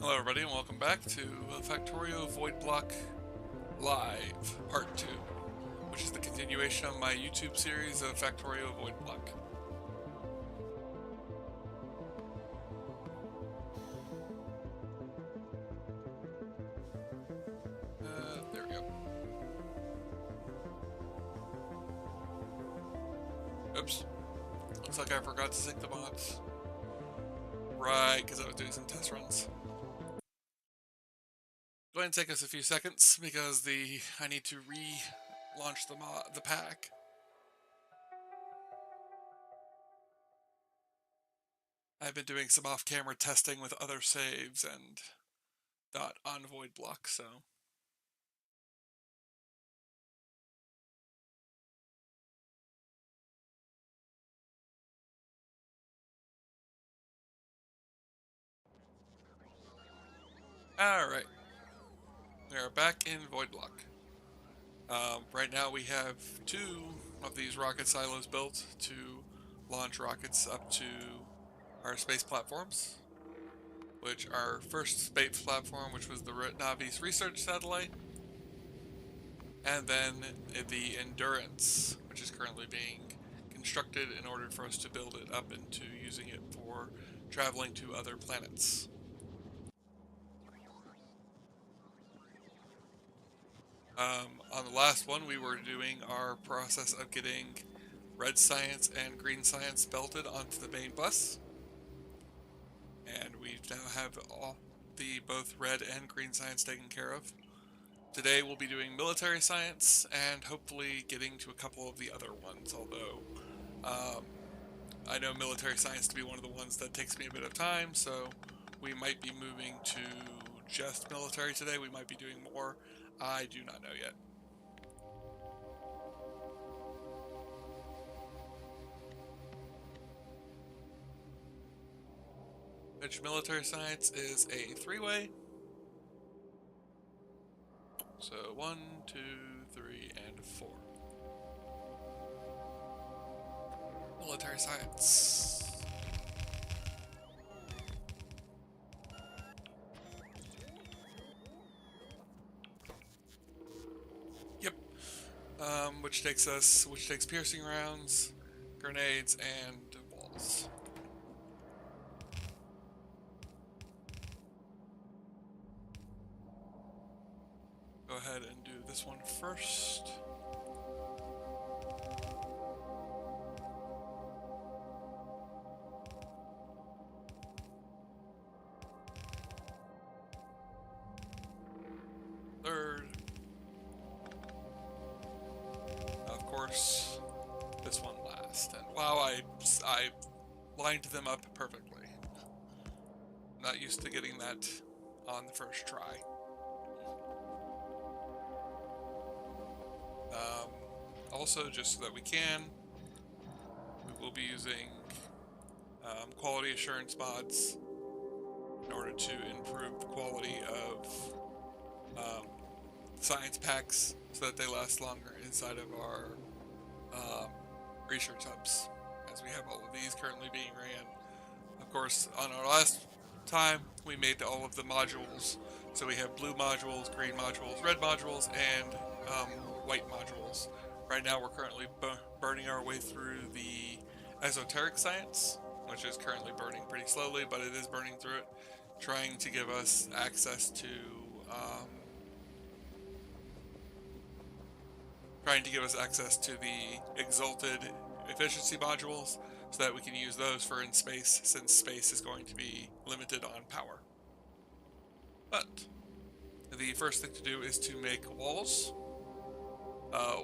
Hello everybody and welcome back to Factorio Void Block Live Part 2, which is the continuation of my YouTube series of Factorio Void Block. There we go. Oops. Looks like I forgot to sync the mods. Right, because I was doing some test runs. Go ahead and take us a few seconds because I need to relaunch the pack. I've been doing some off-camera testing with other saves and not on Void Block, so. Alright. We are back in Void Block. Right now we have 2 of these rocket silos built to launch rockets up to our space platforms, which our first space platform, which was the Navi's research satellite, and then the Endurance, which is currently being constructed in order for us to build it up into using it for traveling to other planets. On the last one, we were doing our process of getting red science and green science belted onto the main bus. And we now have both red and green science taken care of. Today we'll be doing military science and hopefully getting to a couple of the other ones, although I know military science to be one of the ones that takes me a bit of time, so we might be moving to just military today. We might be doing more. I do not know yet. Which military science is a 3-way. So 1, 2, 3, and 4. Military science. Yep. Which takes piercing rounds, grenades, and walls. Go ahead and do this one first. Third. Of course, this one last. And wow, I lined them up perfectly. I'm not used to getting that on the first try. also, just so that we can, we will be using quality assurance mods in order to improve the quality of science packs so that they last longer inside of our research hubs, as we have all of these currently being ran. Of course, on our last time, we made all of the modules. So we have blue modules, green modules, red modules, and white modules. Right now, we're currently burning our way through the esoteric science, which is currently burning pretty slowly, but it is burning through it, trying to give us access to the exalted efficiency modules so that we can use those for in space, since space is going to be limited on power. But the first thing to do is to make walls.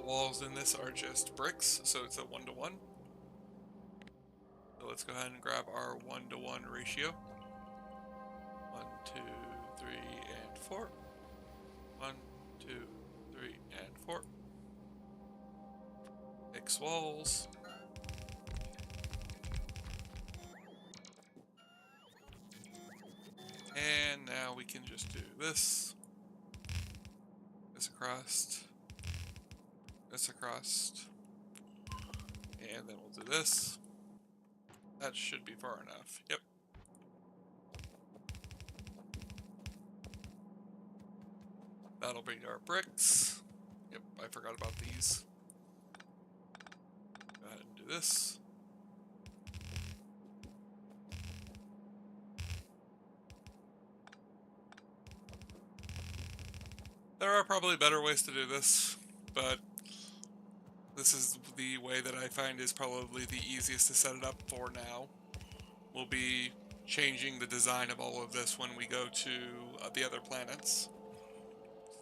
Walls in this are just bricks, so it's a 1-to-1. So let's go ahead and grab our 1-to-1 ratio. 1, 2, 3, and 4. 1, 2, 3, and 4. Mix walls. And now we can just do this. This across. This across. And then we'll do this. That should be far enough. Yep. That'll bring our bricks. Yep, I forgot about these. Go ahead and do this. There are probably better ways to do this, but this is the way that I find is probably the easiest to set it up for now. We'll be changing the design of all of this when we go to the other planets.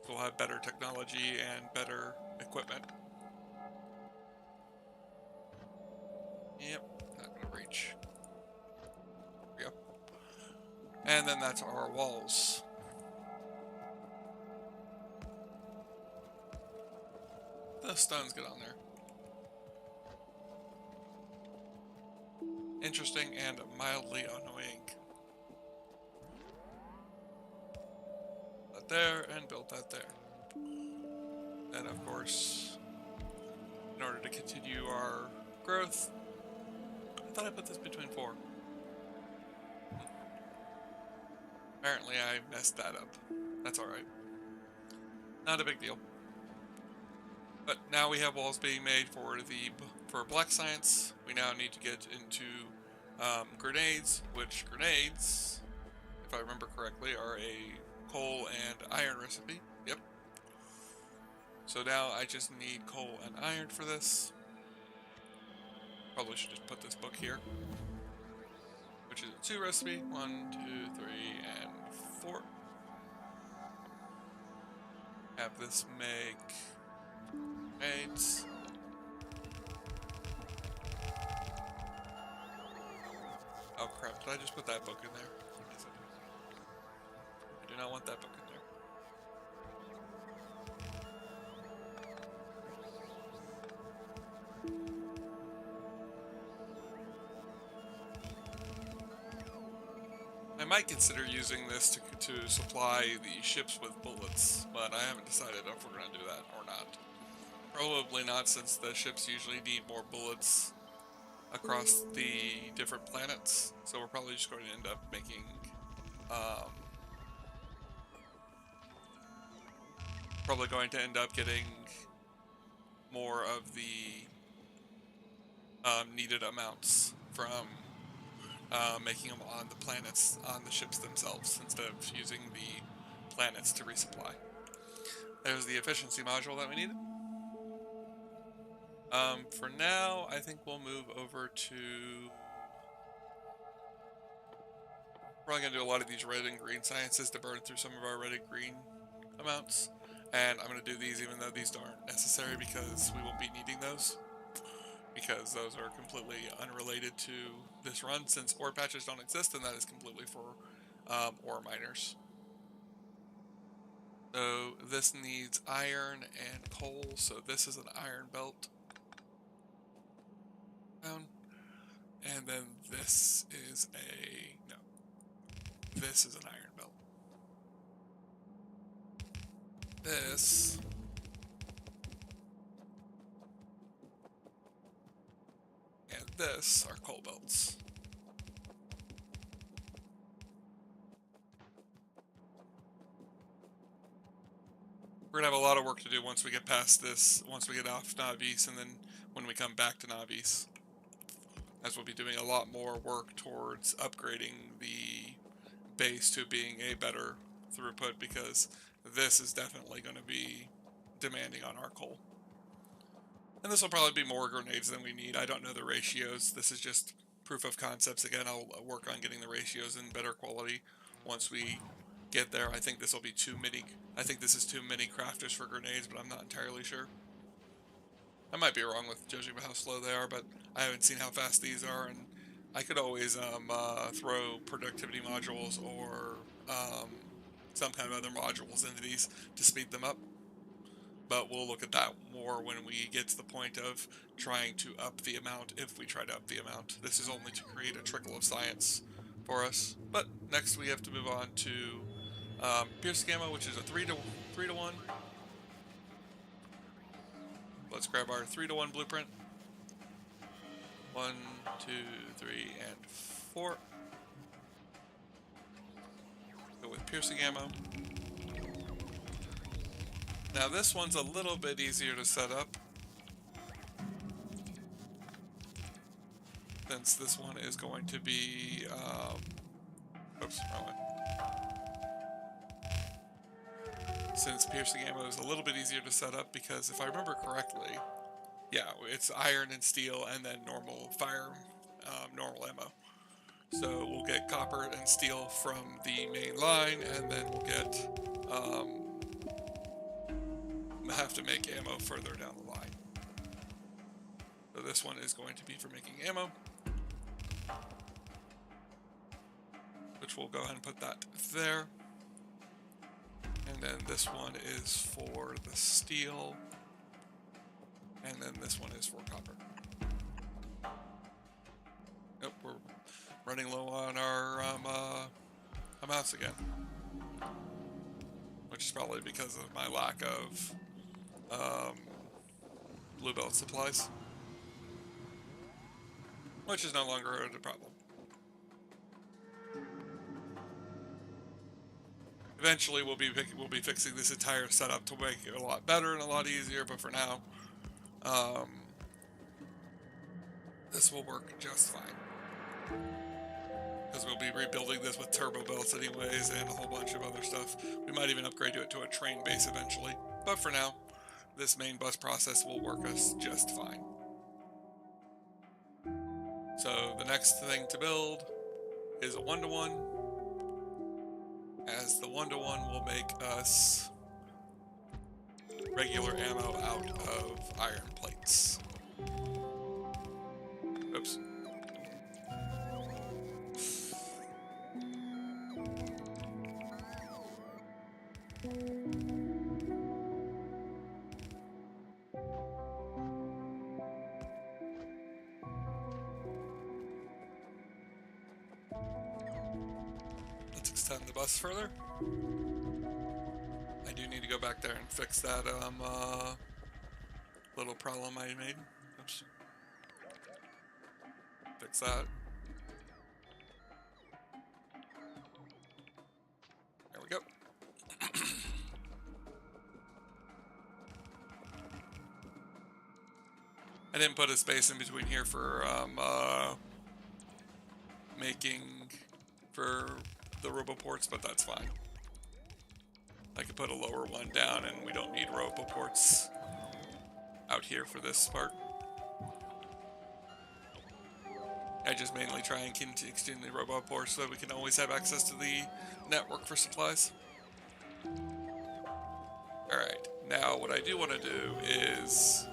We'll have better technology and better equipment. Yep, not gonna reach. There we go. And then that's our walls. The stones get on there. Interesting and mildly annoying. That there, and build that there. And of course, in order to continue our growth, I thought I put this between 4. Apparently I messed that up. That's alright. Not a big deal. But now we have walls being made for black science. We now need to get into grenades, which grenades, if I remember correctly, are a coal and iron recipe. Yep. So now I just need coal and iron for this. Probably should just put this book here, which is a 2 recipe. 1, 2, 3, and 4. Have this make grenades. Oh crap, did I just put that book in there? Yes, I do not want that book in there. I might consider using this to supply the ships with bullets, but I haven't decided if we're going to do that or not. Probably not, since the ships usually need more bullets across the different planets, so we're probably just going to end up making probably going to end up getting more of the needed amounts from making them on the planets, on the ships themselves, instead of using the planets to resupply. There's the efficiency module that we needed. For now, I think we'll move over to... We're probably going to do a lot of these red and green sciences to burn through some of our red and green amounts. And I'm going to do these even though these aren't necessary, because we won't be needing those. Because those are completely unrelated to this run, since ore patches don't exist, and that is completely for ore miners. So this needs iron and coal, so this is an iron belt. down. And then this is no, this is an iron belt. This and this are coal belts. We're gonna have a lot of work to do once we get past this, once we get off Navis, and then when we come back to Navis, as we'll be doing a lot more work towards upgrading the base to being a better throughput, because this is definitely going to be demanding on our coal. And this will probably be more grenades than we need. I don't know the ratios. This is just proof of concepts. Again, I'll work on getting the ratios in better quality once we get there. I think this will be too many. I think this is too many crafters for grenades, but I'm not entirely sure. I might be wrong with judging by how slow they are, but I haven't seen how fast these are, and I could always throw productivity modules or some kind of other modules into these to speed them up. But we'll look at that more when we get to the point of trying to up the amount, if we try to up the amount. This is only to create a trickle of science for us. But next we have to move on to piercing ammo, which is a 3 to 1. Let's grab our 3 to 1 blueprint. 1, 2, 3, and 4. Go with piercing ammo. Now this one's a little bit easier to set up, since this one is going to be, oops, wrong way. Since piercing ammo is a little bit easier to set up, because if I remember correctly, yeah, it's iron and steel and then normal fire, normal ammo. So we'll get copper and steel from the main line, and then we'll get, have to make ammo further down the line. So this one is going to be for making ammo, which we'll go ahead and put that there. And then this one is for the steel, and then this one is for copper. Nope, we're running low on our amounts again, which is probably because of my lack of blue belt supplies, which is no longer a problem. Eventually, we'll be fixing this entire setup to make it a lot better and a lot easier. But for now, this will work just fine, because we'll be rebuilding this with turbo belts anyways, and a whole bunch of other stuff. We might even upgrade it to a train base eventually. But for now, this main bus process will work us just fine. So the next thing to build is a 1 to 1. As the 1 to 1 will make us regular ammo out of iron plates. Oops. Let's extend the bus further. I do need to go back there and fix that little problem I made. Oops. Fix that. There we go. I didn't put a space in between here for making for the roboports, but that's fine. I could put a lower one down, and we don't need roboports out here for this part. I just mainly try and extend the roboports so that we can always have access to the network for supplies. Alright, now what I do want to do is...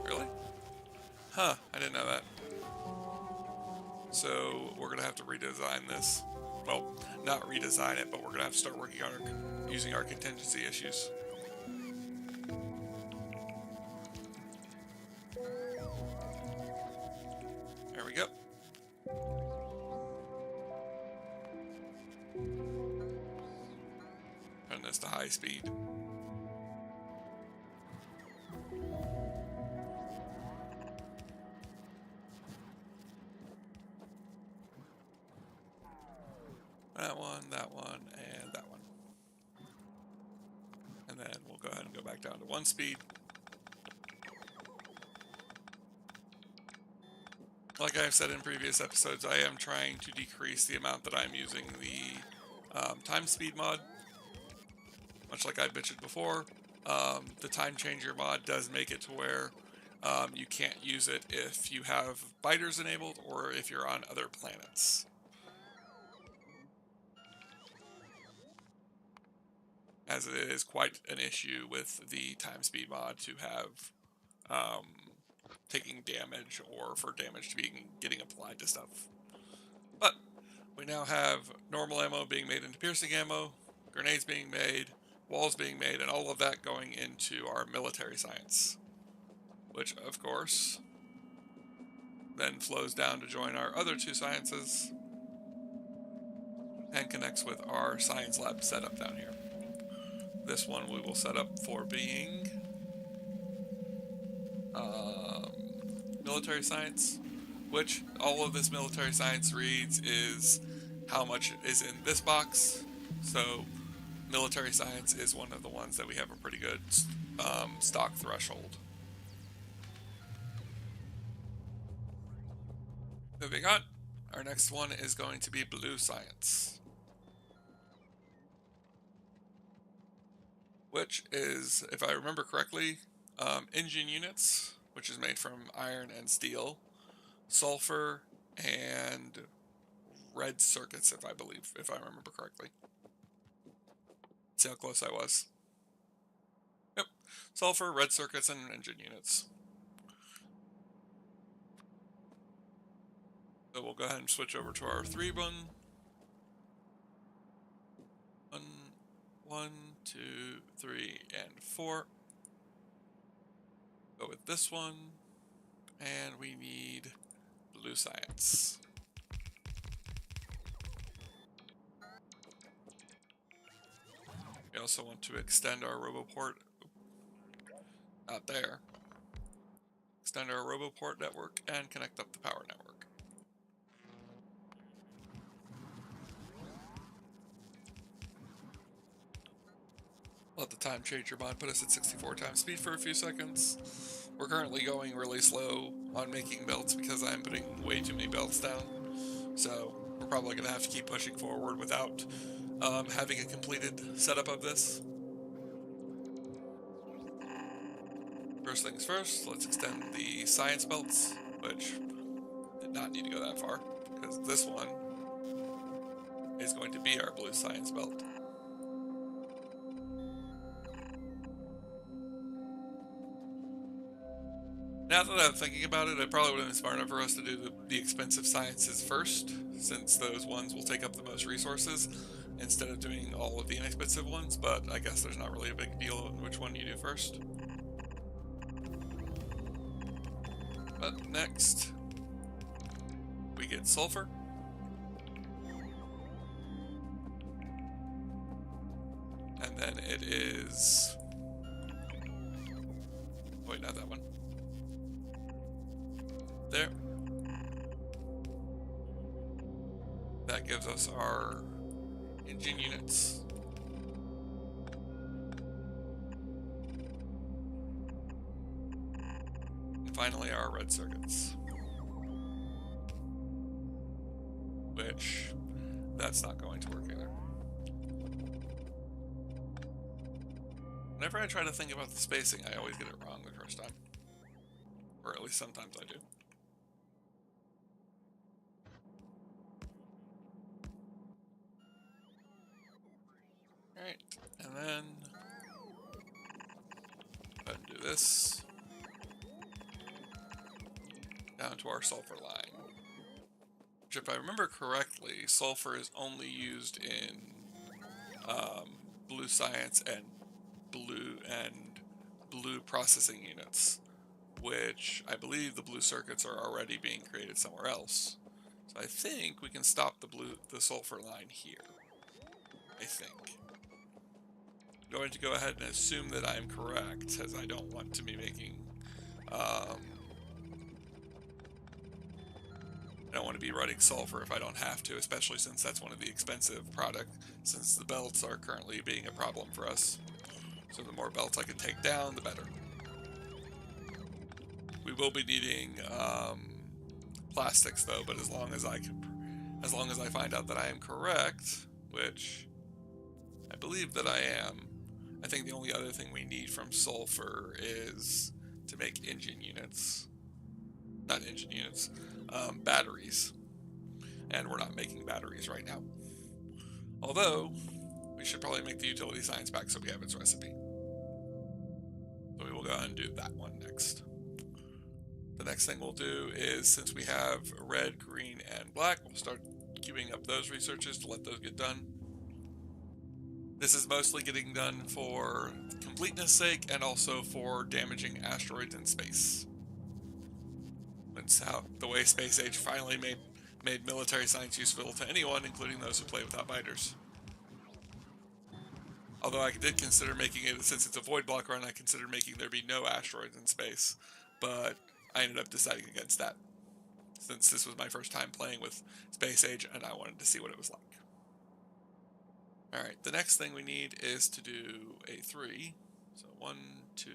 Really? Huh, I didn't know that. So we're going to have to redesign this. Well, not redesign it, but we're going to have to start working on using our contingency issues. we go. Turn this to high speed. That one, and that one. And then we'll go ahead and go back down to 1 speed. Like I've said in previous episodes, I am trying to decrease the amount that I'm using the time speed mod. Much like I bitched before, the time changer mod does make it to where you can't use it if you have biters enabled or if you're on other planets. As it is quite an issue with the time speed mod to have taking damage or for damage to be getting applied to stuff. But we now have normal ammo being made into piercing ammo, grenades being made, walls being made, and all of that going into our military science, which of course then flows down to join our other 2 sciences and connects with our science lab setup down here. This one we will set up for being military science, which all of this military science reads is how much is in this box. So military science is one of the ones that we have a pretty good stock threshold. Moving on, our next one is going to be blue science, which is, if I remember correctly, engine units, which is made from iron and steel, sulfur, and red circuits, if I remember correctly. See how close I was. Yep, sulfur, red circuits, and engine units. So we'll go ahead and switch over to our 3 one. 1, 2, 3, and 4. Go with this one, and we need blue science. We also want to extend our roboport out there. Extend our roboport network and connect up the power network. Let the time changer mod put us at 64 times speed for a few seconds. We're currently going really slow on making belts because I'm putting way too many belts down. So we're probably going to have to keep pushing forward without having a completed setup of this. First things first, let's extend the science belts, which did not need to go that far, because this one is going to be our blue science belt. Now that I'm thinking about it, it probably would have been smart enough for us to do the expensive sciences first, since those ones will take up the most resources, instead of doing all of the inexpensive ones, but I guess there's not really a big deal in which one you do first. But next, we get sulfur. And then it is... wait, not that one. There. That gives us our engine units. And finally our red circuits. Which, that's not going to work either. Whenever I try to think about the spacing, I always get it wrong the first time. Or at least sometimes I do. Alright, and then go ahead and do this. Down to our sulfur line. Which, if I remember correctly, sulfur is only used in blue science and blue processing units. which I believe the blue circuits are already being created somewhere else. So I think we can stop the sulfur line here. I think. I'm going to go ahead and assume that I am correct, as I don't want to be making, I don't want to be running sulfur if I don't have to, especially since that's one of the expensive products, since the belts are currently being a problem for us. So the more belts I can take down, the better. We will be needing plastics though, but as long as I find out that I am correct, which I believe that I am, I think the only other thing we need from sulfur is to make batteries. And we're not making batteries right now. Although, we should probably make the utility science pack so we have its recipe. So we will go ahead and do that one next. The next thing we'll do is, since we have red, green, and black, we'll start queuing up those researches to let those get done. This is mostly getting done for completeness sake and also for damaging asteroids in space. That's how the way Space Age finally made military science useful to anyone, including those who play without biters. Although I did consider making it, since it's a void block run, I considered making there be no asteroids in space, but I ended up deciding against that, since this was my first time playing with Space Age and I wanted to see what it was like. Alright, the next thing we need is to do a 3. So 1, 2,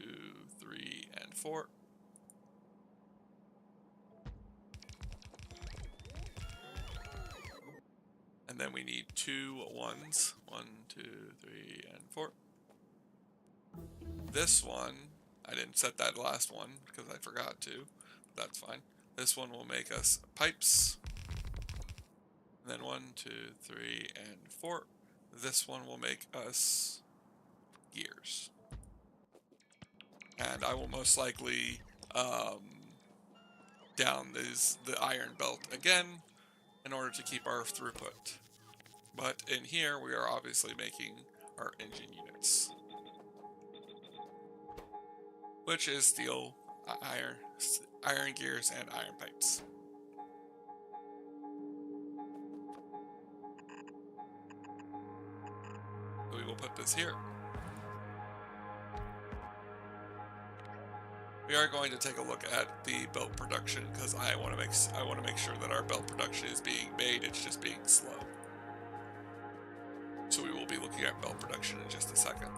3, and 4. And then we need 2 1s. 1, 2, 3, and 4. This one, I didn't set that last one because I forgot to, but that's fine. This one will make us pipes. And then 1, 2, 3, and 4. This one will make us gears. And I will most likely down the iron belt again in order to keep our throughput. But in here we are obviously making our engine units, which is steel, iron gears, and iron pipes. So we will put this here. We are going to take a look at the belt production because I want to make sure that our belt production is being made. It's just being slow. So we will be looking at belt production in just a second.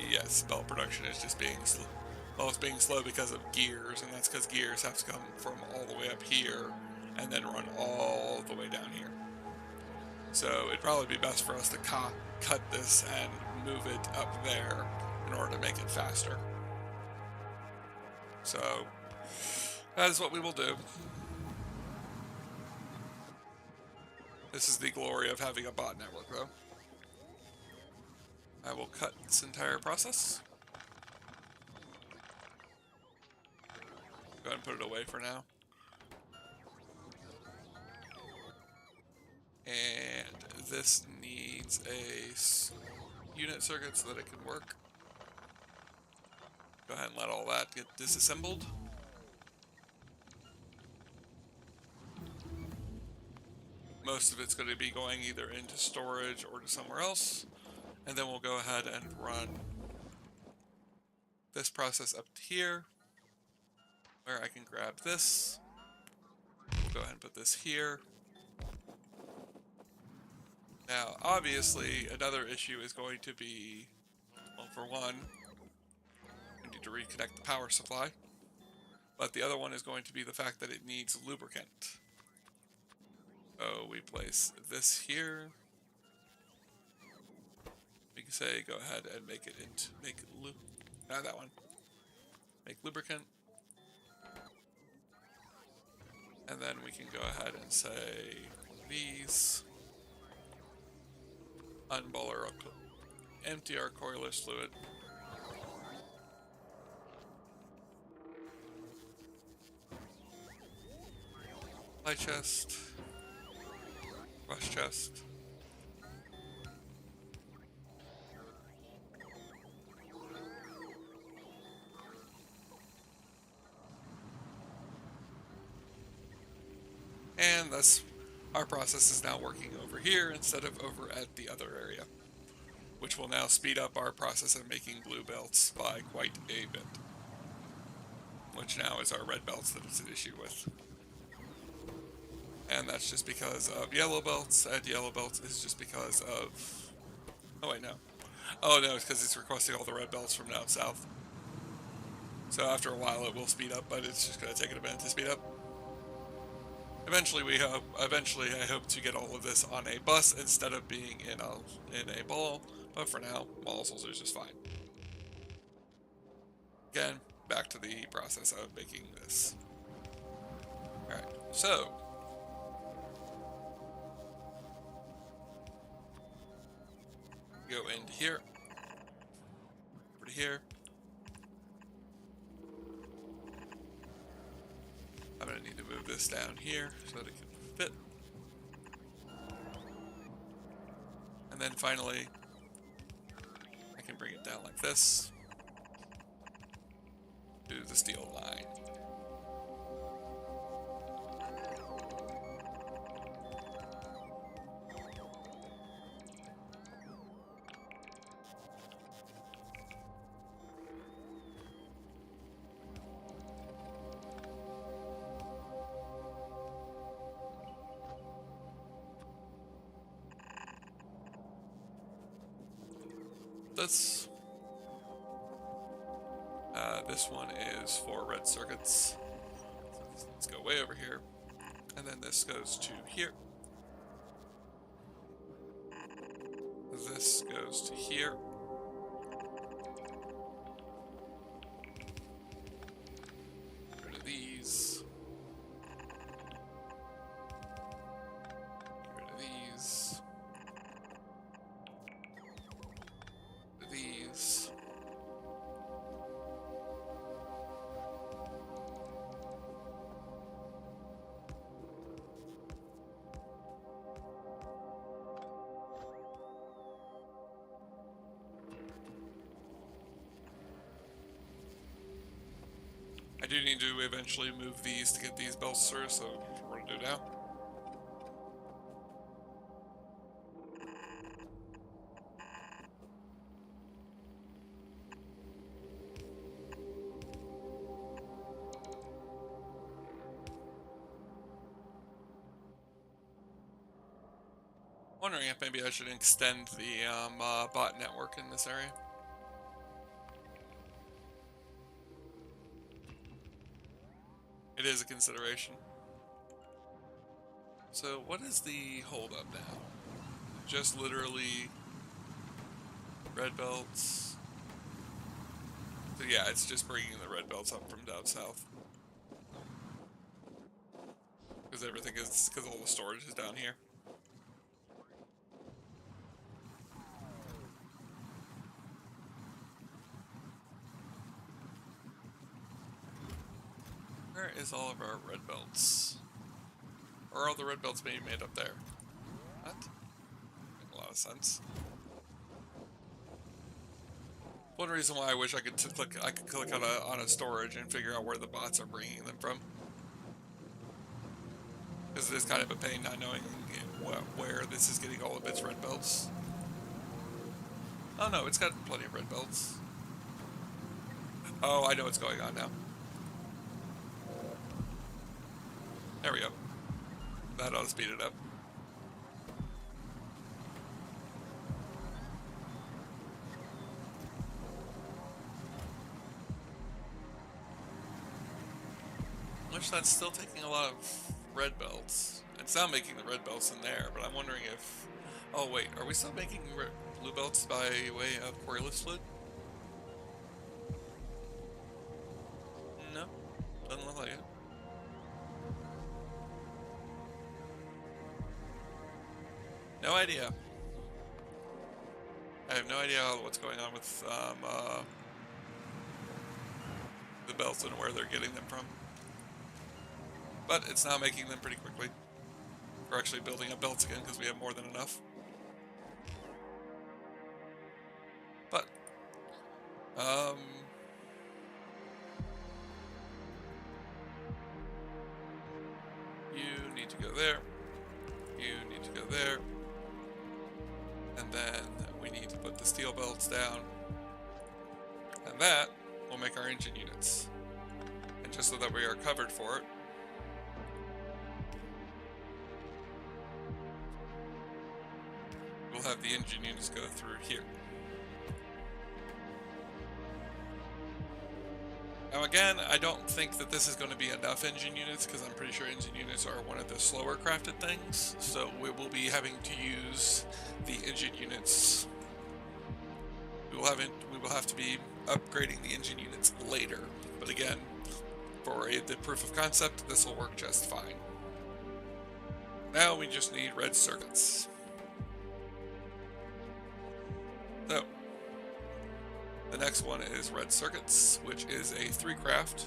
Yes, belt production is just being slow. Well, it's being slow because of gears, and that's because gears have to come from all the way up here and then run all the way down here. So it'd probably be best for us to cut this and move it up there in order to make it faster. So that is what we will do. This is the glory of having a bot network, though. I will cut this entire process. Go ahead and put it away for now. And this needs a unit circuit so that it can work. Go ahead and let all that get disassembled. Most of it's going to be going either into storage or to somewhere else. And then we'll go ahead and run this process up to here, where I can grab this. We'll go ahead and put this here. Now, obviously, another issue is going to be, well, for one, we need to reconnect the power supply. But the other one is going to be the fact that it needs lubricant. So we place this here. We can say go ahead and make that one. Make lubricant. And then we can go ahead and say these. Unball our empty our coilless fluid. Supply chest. trash chest. And thus, our process is now working over here instead of over at the other area, which will now speed up our process of making blue belts by quite a bit. Which now is our red belts that it's an issue with. And that's just because of yellow belts, and yellow belts is just because of... Oh wait, no. Oh no, it's because it's requesting all the red belts from down south. So after a while it will speed up, but it's just going to take it a minute to speed up. Eventually I hope to get all of this on a bus instead of being in a ball, but for now, molecules is just fine. Again, back to the process of making this. Alright, so go into here, over to here. I'm going to need to move this down here so that it can fit. And then finally, I can bring it down like this to the steel line. This one is for red circuits. So let's go way over here. And then this goes to here. This goes to here. Get rid of these. Get rid of these. These. I do need to eventually move these to get these belts through, so we're going to do now. Wondering if maybe I should extend the bot network in this area. It is a consideration. So what is the holdup now? Just literally red belts. So yeah, it's just bringing the red belts up from down south. Because all the storage is down here. Where is all of our red belts? Or are all the red belts being made up there? That makes a lot of sense. One reason why I wish I could click on a storage and figure out where the bots are bringing them from. Because it is kind of a pain not knowing where this is getting all of its red belts. Oh no, it's got plenty of red belts. Oh, I know what's going on now. There we go. That ought to speed it up. Which that's still taking a lot of red belts. It's not making the red belts in there, but I'm wondering if... Oh wait, are we still making blue belts by way of queryless fluid? No, doesn't look like it. No idea. I have no idea what's going on with the belts and where they're getting them from. But it's now making them pretty quickly. We're actually building up belts again because we have more than enough. But, you need to go there. You need to go there. And then we need to put the steel belts down. And that will make our engine units. And just so that we are covered for it, we'll have the engine units go through here. Now again, I don't think that this is going to be enough engine units because I'm pretty sure engine units are one of the slower crafted things. So we will be having to use the engine units. We will have to be upgrading the engine units later. But again, for the proof of concept, this will work just fine. Now we just need red circuits. So, the next one is red circuits, which is a 3 craft.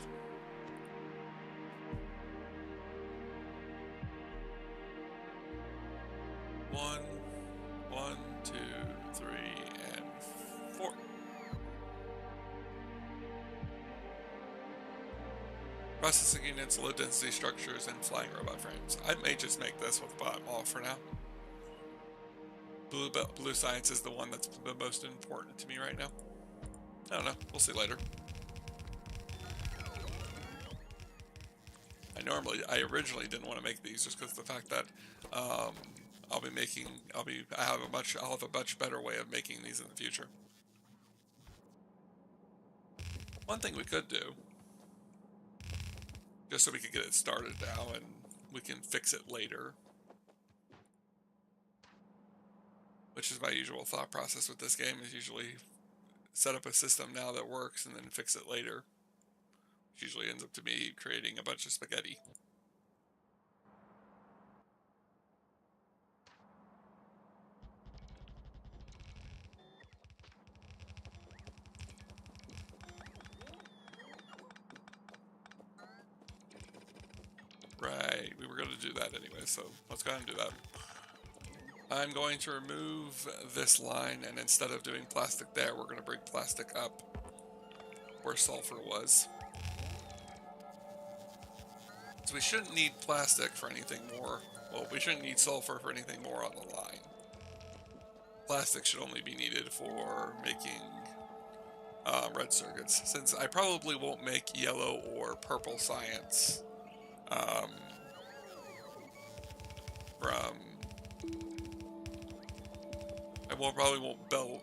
One, 2, 3, and 4. Processing units, low density structures, and flying robot frames. I may just make this with bottom all for now. Blue science is the one that's the most important to me right now. I don't know. We'll see later. I originally didn't want to make these just because of the fact that I'll have a much better way of making these in the future. One thing we could do, just so we can get it started now and we can fix it later, which is my usual thought process with this game, is usually set up a system now that works and then fix it later. Which usually ends up to me creating a bunch of spaghetti. Right, we were going to do that anyway, so let's go ahead and do that. I'm going to remove this line, and instead of doing plastic there, we're going to bring plastic up where sulfur was. So we shouldn't need plastic for anything more. Well, we shouldn't need sulfur for anything more on the line. Plastic should only be needed for making red circuits, since I probably won't make yellow or purple science probably won't belt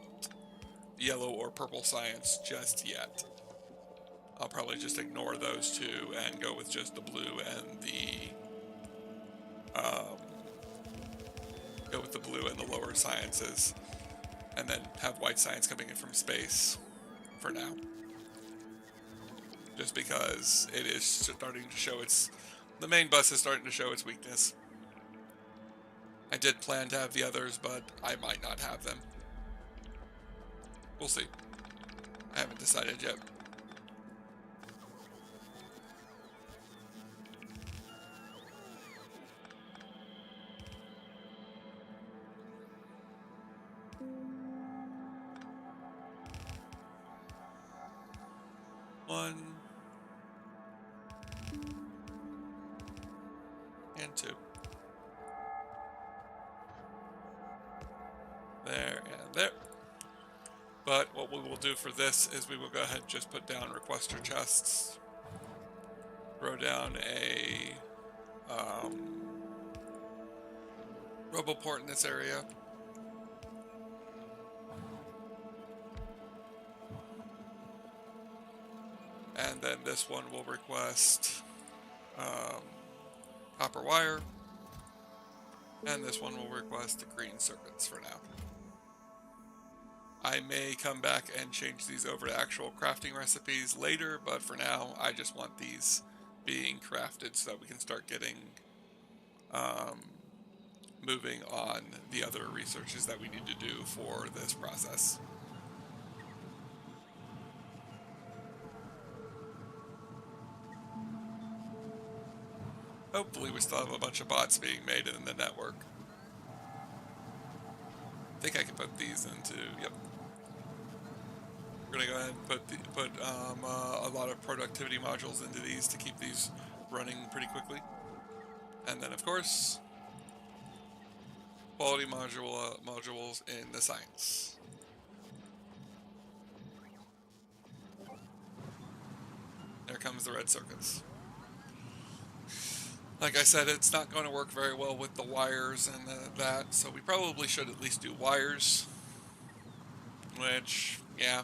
yellow or purple science just yet. I'll probably just ignore those two and go with just the blue and the lower sciences, and then have white science coming in from space for now. Just because it is starting to show the main bus is starting to show its weakness. I did plan to have the others, but I might not have them. We'll see. I haven't decided yet. One and two. There and there. But what we will do for this is we will go ahead and just put down requester chests. Throw down a roboport in this area. And then this one will request copper wire. And this one will request the green circuits for now. I may come back and change these over to actual crafting recipes later, but for now, I just want these being crafted so that we can start getting moving on the other researches that we need to do for this process. Hopefully we still have a bunch of bots being made in the network. I think I can put these into, yep. We're gonna go ahead and put a lot of productivity modules into these to keep these running pretty quickly. And then of course, quality modules in the science. There comes the red circuits. Like I said, it's not going to work very well with the wires and that, so we probably should at least do wires. Which, yeah,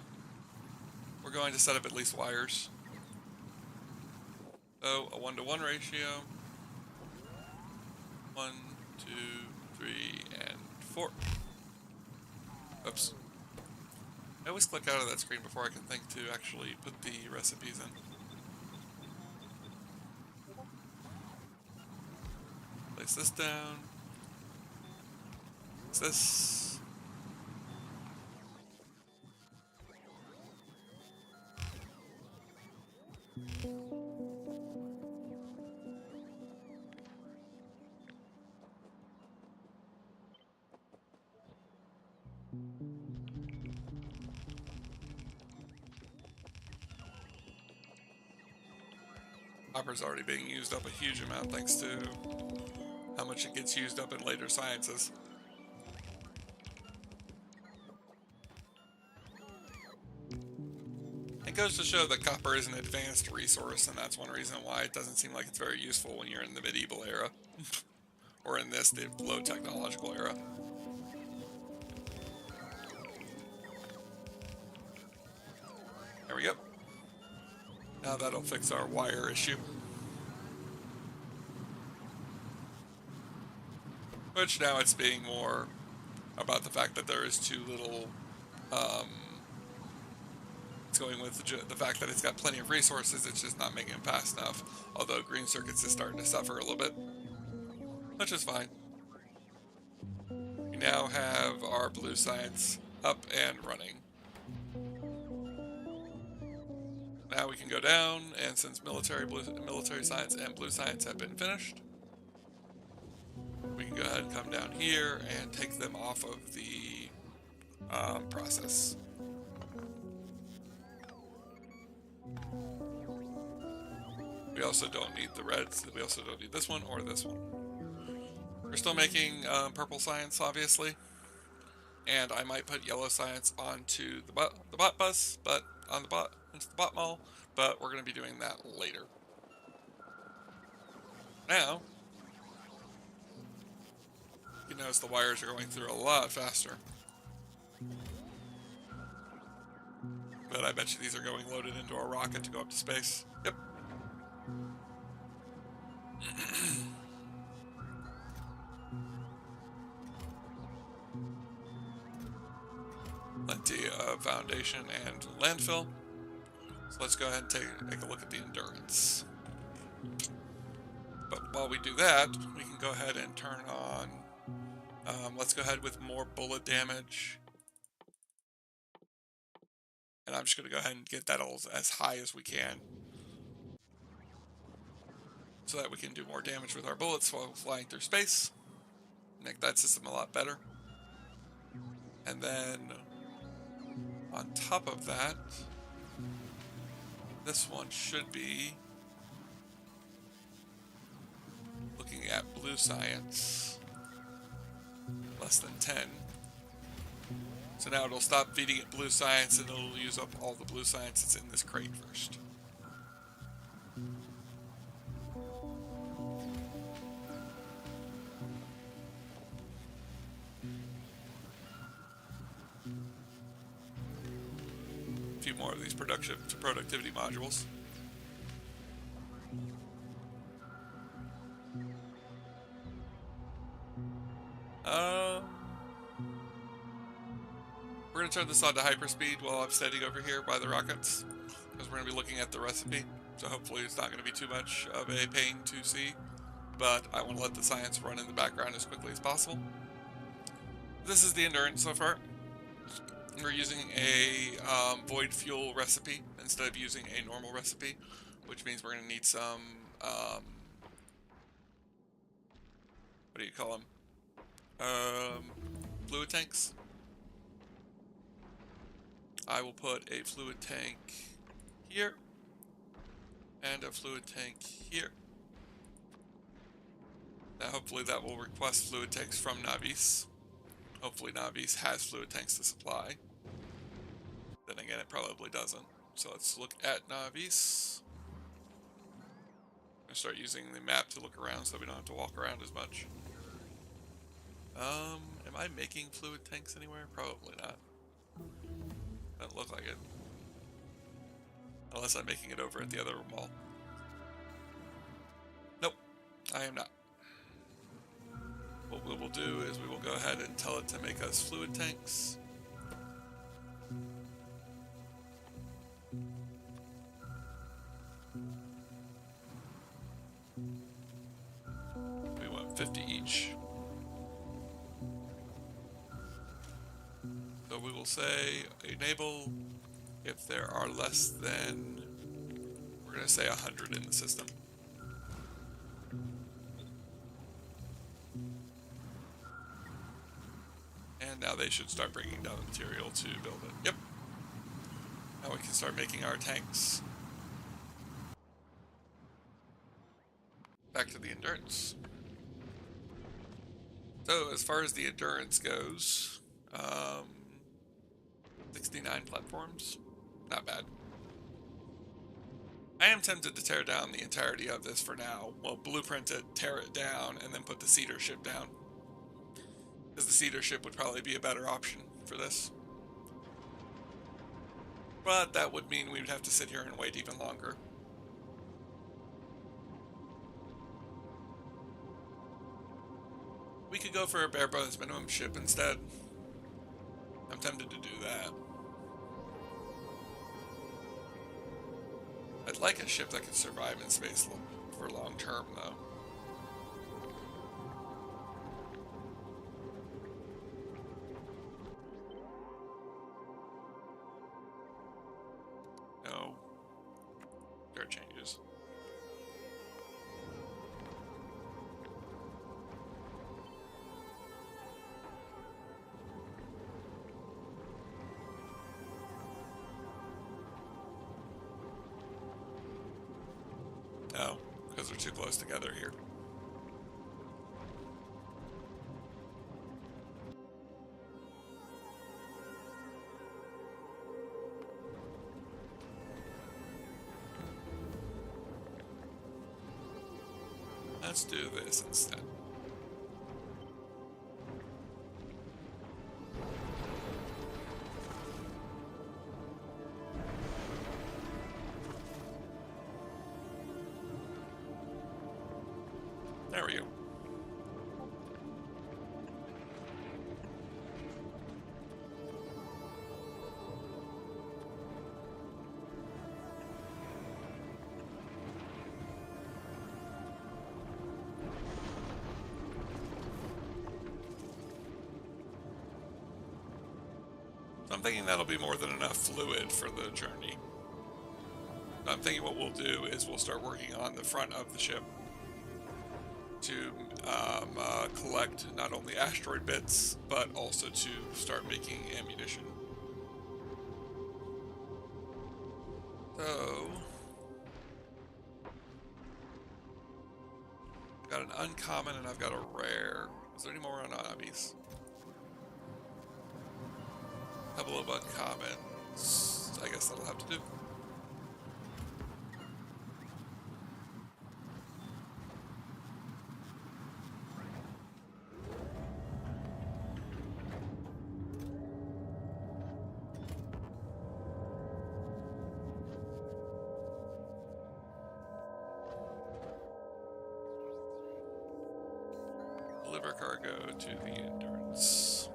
we're going to set up at least wires. So, a 1-to-1 ratio. 1, 2, 3, and 4. Oops. I always click out of that screen before I can think to actually put the recipes in. Place this down. Place this. Copper's already being used up a huge amount thanks to how much it gets used up in later sciences. It goes to show that copper is an advanced resource, and that's one reason why it doesn't seem like it's very useful when you're in the medieval era. Or in this, the low technological era. There we go. Now that'll fix our wire issue. Which now it's being more about the fact that there is too little, it's going with the fact that it's got plenty of resources, it's just not making it fast enough. Although green circuits is starting to suffer a little bit, which is fine. We now have our blue science up and running. Now we can go down, and since military science and blue science have been finished, we can go ahead and come down here and take them off of the process. We also don't need the reds. We also don't need this one or this one. We're still making purple science, obviously, and I might put yellow science onto the bot bus, but into the bot mall. But we're going to be doing that later. Now, you notice the wires are going through a lot faster. But I bet you these are going loaded into a rocket to go up to space. Yep. Plenty of foundation and landfill. So let's go ahead and take a look at the endurance. But while we do that, we can go ahead and turn on, let's go ahead with more bullet damage. And I'm just going to go ahead and get that as high as we can, so that we can do more damage with our bullets while flying through space. Make that system a lot better. And then, on top of that, this one should be looking at blue science, less than 10. So now it'll stop feeding it blue science and it'll use up all the blue science that's in this crate first. A few more of these productivity modules. We're going to turn this on to hyperspeed while I'm standing over here by the rockets, because we're going to be looking at the recipe, so hopefully it's not going to be too much of a pain to see, but I want to let the science run in the background as quickly as possible. This is the endurance so far. We're using a void fuel recipe instead of using a normal recipe, which means we're going to need some what do you call them? Fluid tanks. I will put a fluid tank here and a fluid tank here. Now hopefully that will request fluid tanks from Navis. Hopefully Navis has fluid tanks to supply. Then again, it probably doesn't. So let's look at Navis. I'm gonna start using the map to look around so we don't have to walk around as much. Am I making fluid tanks anywhere? Probably not. Doesn't look like it. Unless I'm making it over at the other mall. Nope, I am not. What we will do is we will go ahead and tell it to make us fluid tanks. We want 50 each. So we will say enable if there are less than, we're going to say 100 in the system. And now they should start bringing down the material to build it. Yep. Now we can start making our tanks. Back to the endurance. So as far as the endurance goes, 69 platforms, not bad. I am tempted to tear down the entirety of this for now. Well, blueprint it, tear it down, and then put the cedar ship down. Because the cedar ship would probably be a better option for this. But that would mean we would have to sit here and wait even longer. We could go for a bare bones minimum ship instead. I'm tempted to do that. I'd like a ship that could survive in space for long term, though. No. There are changes. No, because they're too close together here. Let's do this instead. There we go. So I'm thinking that'll be more than enough fluid for the journey. I'm thinking what we'll do is we'll start working on the front of the ship to collect not only asteroid bits, but also to start making ammunition. So, I've got an uncommon and I've got a rare. Is there any more on Navis? A couple of uncommons. I guess that'll have to do. Deliver cargo to the Endurance.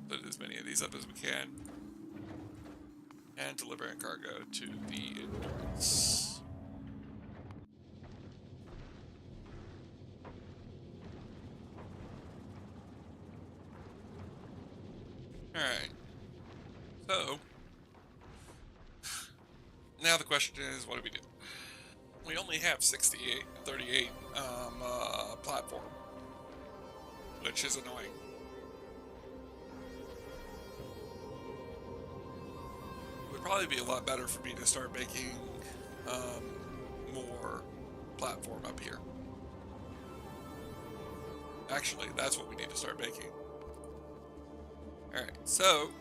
Put as many of these up as we can. And delivering cargo to the Endurance. Alright, so now the question is, what do we do? We only have 38 platform, which is annoying. It would probably be a lot better for me to start making more platform up here. Actually, that's what we need to start making. Alright, so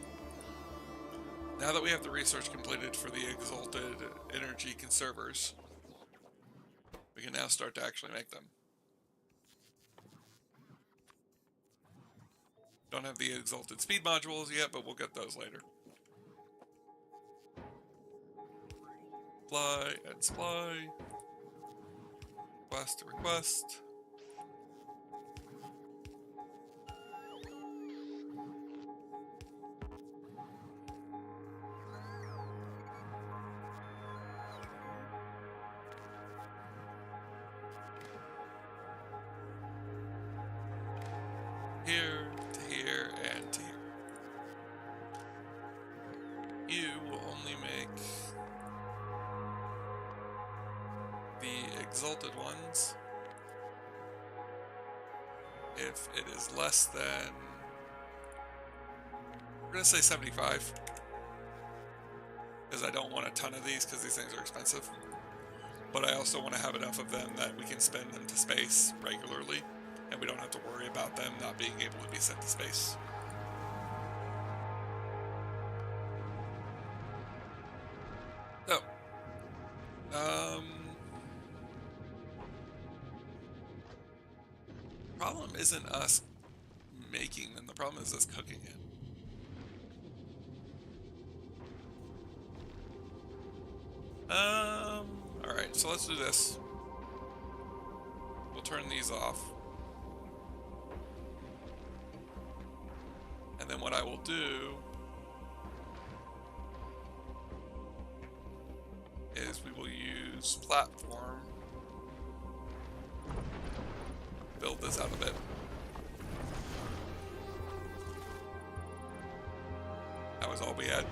now that we have the research completed for the exalted energy conservers, we can now start to actually make them. Don't have the exalted speed modules yet, but we'll get those later. Supply and supply. Request to request. Here, to here, and to here. You will only make the exalted ones if it is less than, we're going to say 75, because I don't want a ton of these because these things are expensive, but I also want to have enough of them that we can spend them to space regularly, and we don't have to worry about them not being able to be sent to space. So, problem isn't us making them, the problem is us cooking it. Alright, so let's do this. We'll turn these off. And then what I will do is we will use platform, build this out a bit. That was all we had.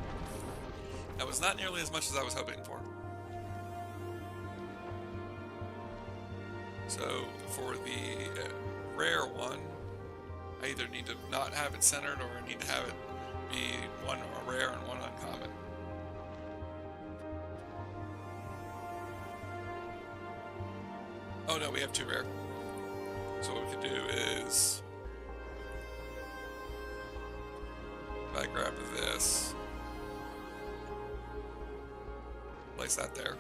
That was not nearly as much as I was hoping for. So for the rare one, I either need to not have it centered or I need to have it be one rare and one uncommon. Oh no, we have two rare. So what we can do is, if I grab this, place that there.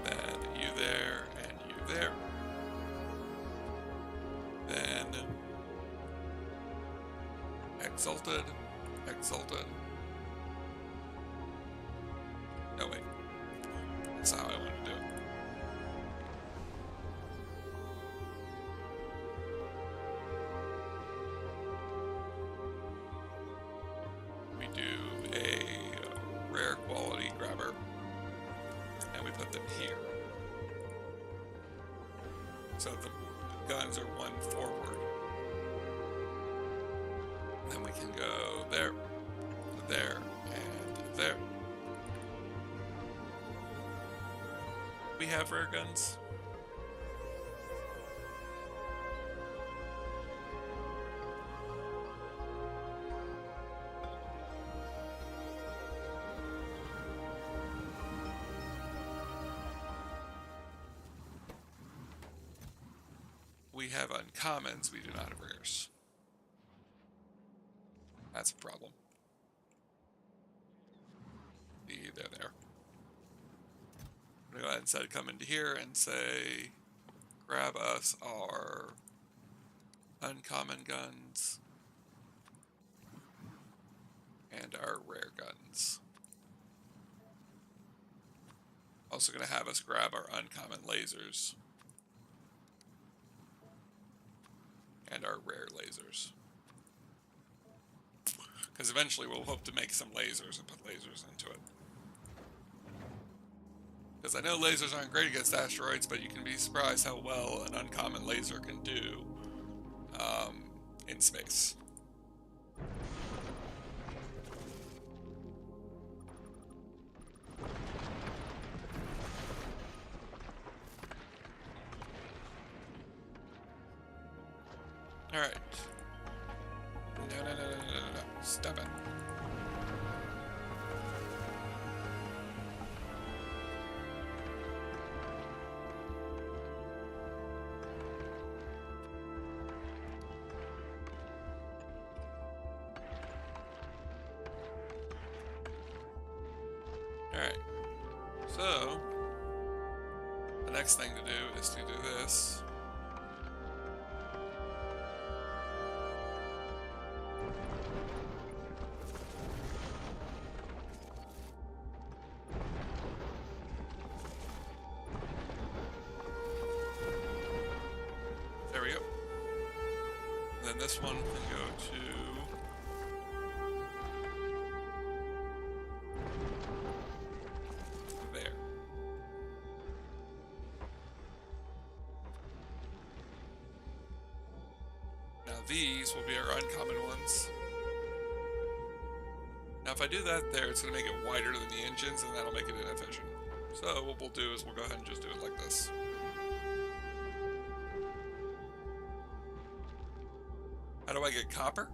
Then you there and you there. Then exalted, exalted. No wait, that's not how I want to do it. We do a rare quality grabber, and we put them here. So the guns are one forward. Then we can go there, there, and there. We have rare guns. We have uncommons, we do not have rares. That's a problem. They're there. I'm gonna go ahead and instead come into here and say, grab us our uncommon guns and our rare guns. Also gonna have us grab our uncommon lasers and our rare lasers. Because eventually we'll hope to make some lasers and put lasers into it. Because I know lasers aren't great against asteroids, but you can be surprised how well an uncommon laser can do in space. Alright. No. Stop it. Alright. So, the next thing to do is to do this. There we go. And then this one can go to there. Now these will be our uncommon ones. Now if I do that there, it's going to make it wider than the engines, and that'll make it inefficient. So what we'll do is we'll go ahead and just do it like this. How do I get copper?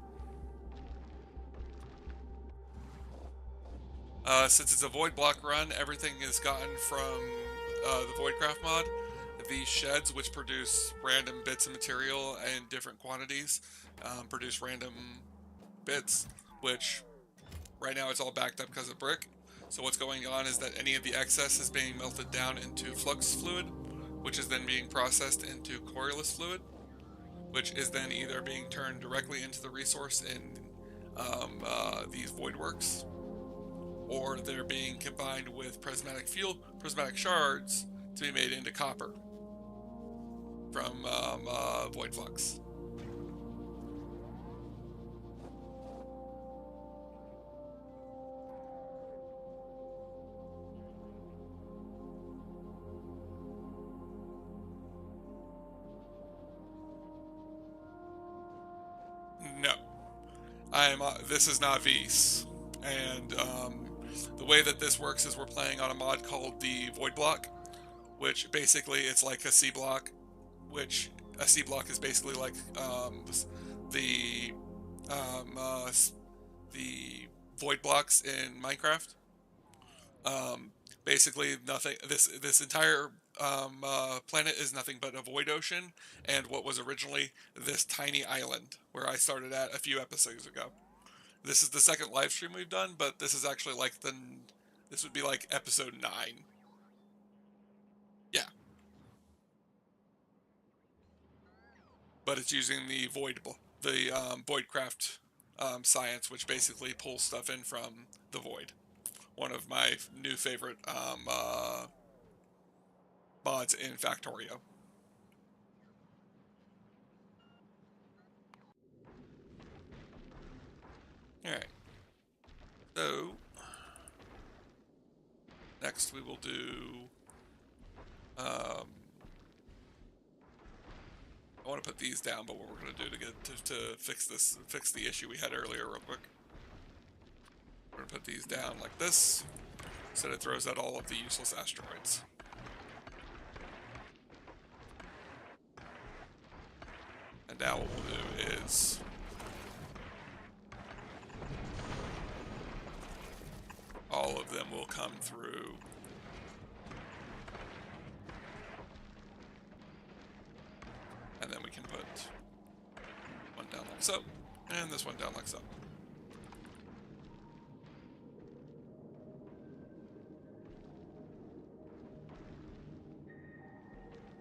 Since it's a void block run, everything is gotten from the Voidcraft mod. These sheds, which produce random bits of material in different quantities, produce random bits, which right now it's all backed up because of brick. So what's going on is that any of the excess is being melted down into flux fluid, which is then being processed into colorless fluid, which is then either being turned directly into the resource in these void works, or they're being combined with prismatic shards to be made into copper from void flux. No, this is not Vs, and the way that this works is we're playing on a mod called the Void Block, which basically it's like a C block, which a C block is basically like the the void blocks in Minecraft. Basically nothing. This entire planet is nothing but a void ocean, and what was originally this tiny island where I started at a few episodes ago. This is the second live stream we've done, but this is actually like this would be like episode 9. Yeah. But it's using the Voidcraft science, which basically pulls stuff in from the void. One of my new favorite mods in Factorio. Alright. So, next we will do... I want to put these down, but what we're going to do to fix the issue we had earlier real quick. We're going to put these down like this, so that it throws out all of the useless asteroids. And now what we'll do is... all of them will come through and then we can put one down like so, and this one down like so.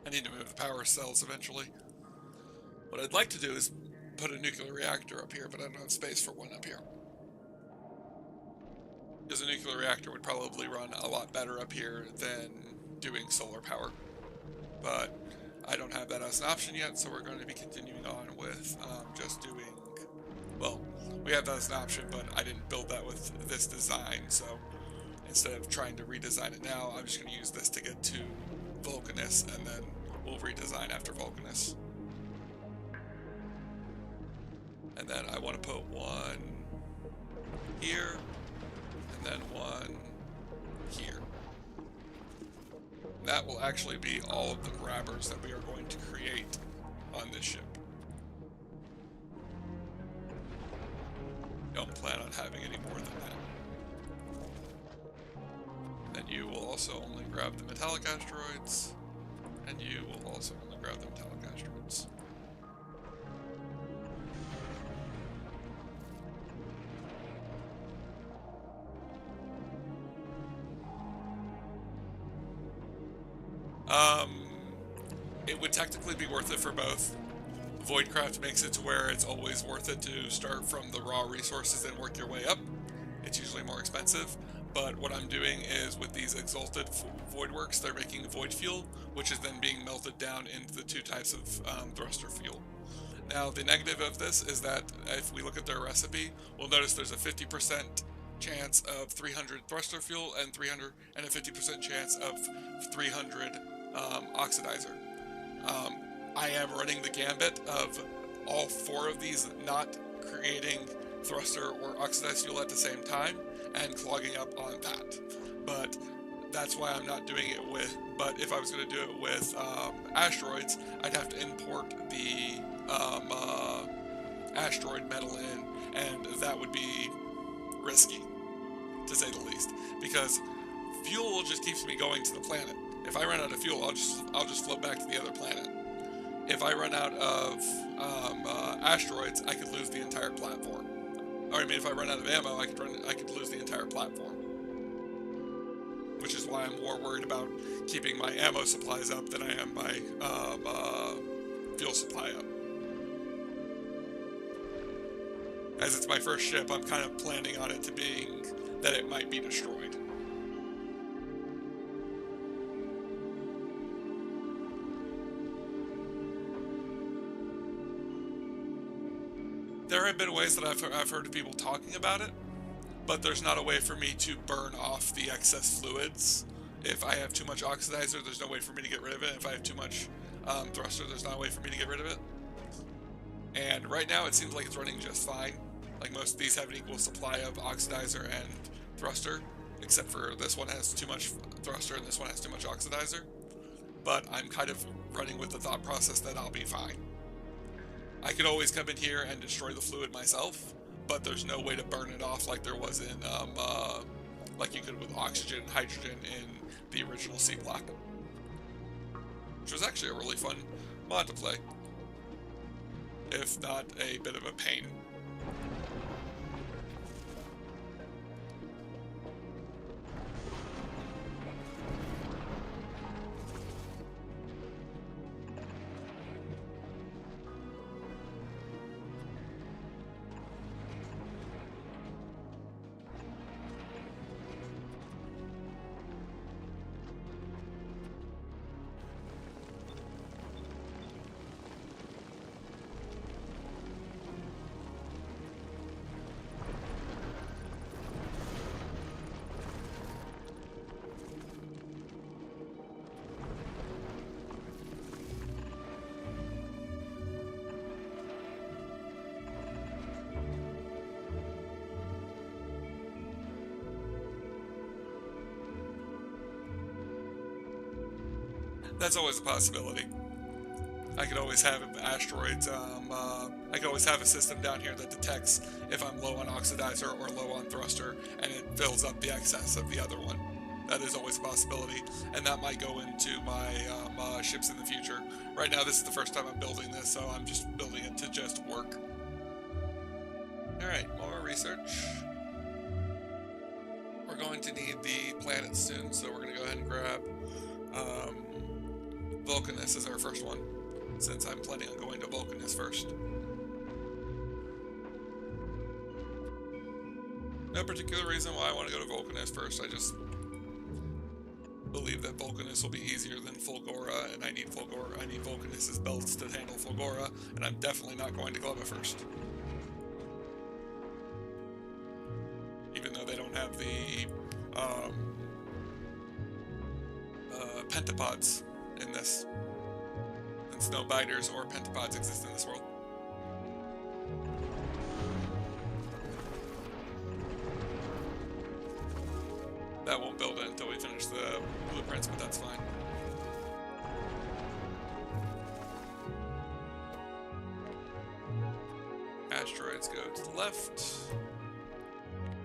I need to move the power cells eventually. What I'd like to do is put a nuclear reactor up here, but I don't have space for one up here. Because a nuclear reactor would probably run a lot better up here than doing solar power. But I don't have that as an option yet, so we're going to be continuing on with just doing... Well, we have that as an option, but I didn't build that with this design, so instead of trying to redesign it now, I'm just going to use this to get to Vulcanus, and then we'll redesign after Vulcanus. want to put one here, and then one here. That will actually be all of the grabbers that we are going to create on this ship. Don't plan on having any more than that. And you will also only grab the metallic asteroids, and you will also only grab the metallic asteroids. It would technically be worth it for both. Voidcraft makes it to where it's always worth it to start from the raw resources and work your way up. It's usually more expensive, but what I'm doing is with these exalted voidworks, they're making void fuel, which is then being melted down into the two types of thruster fuel. Now, the negative of this is that if we look at their recipe, we'll notice there's a 50% chance of 300 thruster fuel and a 50% chance of 300 oxidizer. I am running the gambit of all four of these not creating thruster or oxidized fuel at the same time and clogging up on that. But that's why I'm not doing it with, but if I was going to do it with asteroids, I'd have to import the asteroid metal in, and that would be risky, to say the least, because fuel just keeps me going to the planet. If I run out of fuel, I'll just float back to the other planet. If I run out of asteroids, I could lose the entire platform. Or I mean, if I run out of ammo, I could lose the entire platform. Which is why I'm more worried about keeping my ammo supplies up than I am my fuel supply up. As it's my first ship, I'm kind of planning on it to being that it might be destroyed. There have been ways that I've heard of people talking about it, but there's not a way for me to burn off the excess fluids. If I have too much oxidizer, there's no way for me to get rid of it. If I have too much thruster, there's not a way for me to get rid of it. And right now it seems like it's running just fine. Like most of these have an equal supply of oxidizer and thruster, except for this one has too much thruster and this one has too much oxidizer. But I'm kind of running with the thought process that I'll be fine. I could always come in here and destroy the fluid myself, but there's no way to burn it off like there was in, like you could with oxygen and hydrogen in the original C block. Which was actually a really fun mod to play, if not a bit of a pain. That's always a possibility. I could always have asteroids, I could always have a system down here that detects if I'm low on oxidizer or low on thruster, and it fills up the excess of the other one. That is always a possibility, and that might go into my ships in the future. Right now, this is the first time I'm building this, so I'm just building it to just work. Alright, more research. We're going to need the planets soon, so we're going to go ahead and grab Vulcanus as our first one, since I'm planning on going to Vulcanus first. No particular reason why I want to go to Vulcanus first, I just believe that Vulcanus will be easier than Fulgora, and I need Vulcanus's belts to handle Fulgora, and I'm definitely not going to Gleba first. Even though they don't have the pentapods in this, since no biters or pentapods exist in this world. That won't build it until we finish the blueprints, but that's fine. Asteroids go to the left,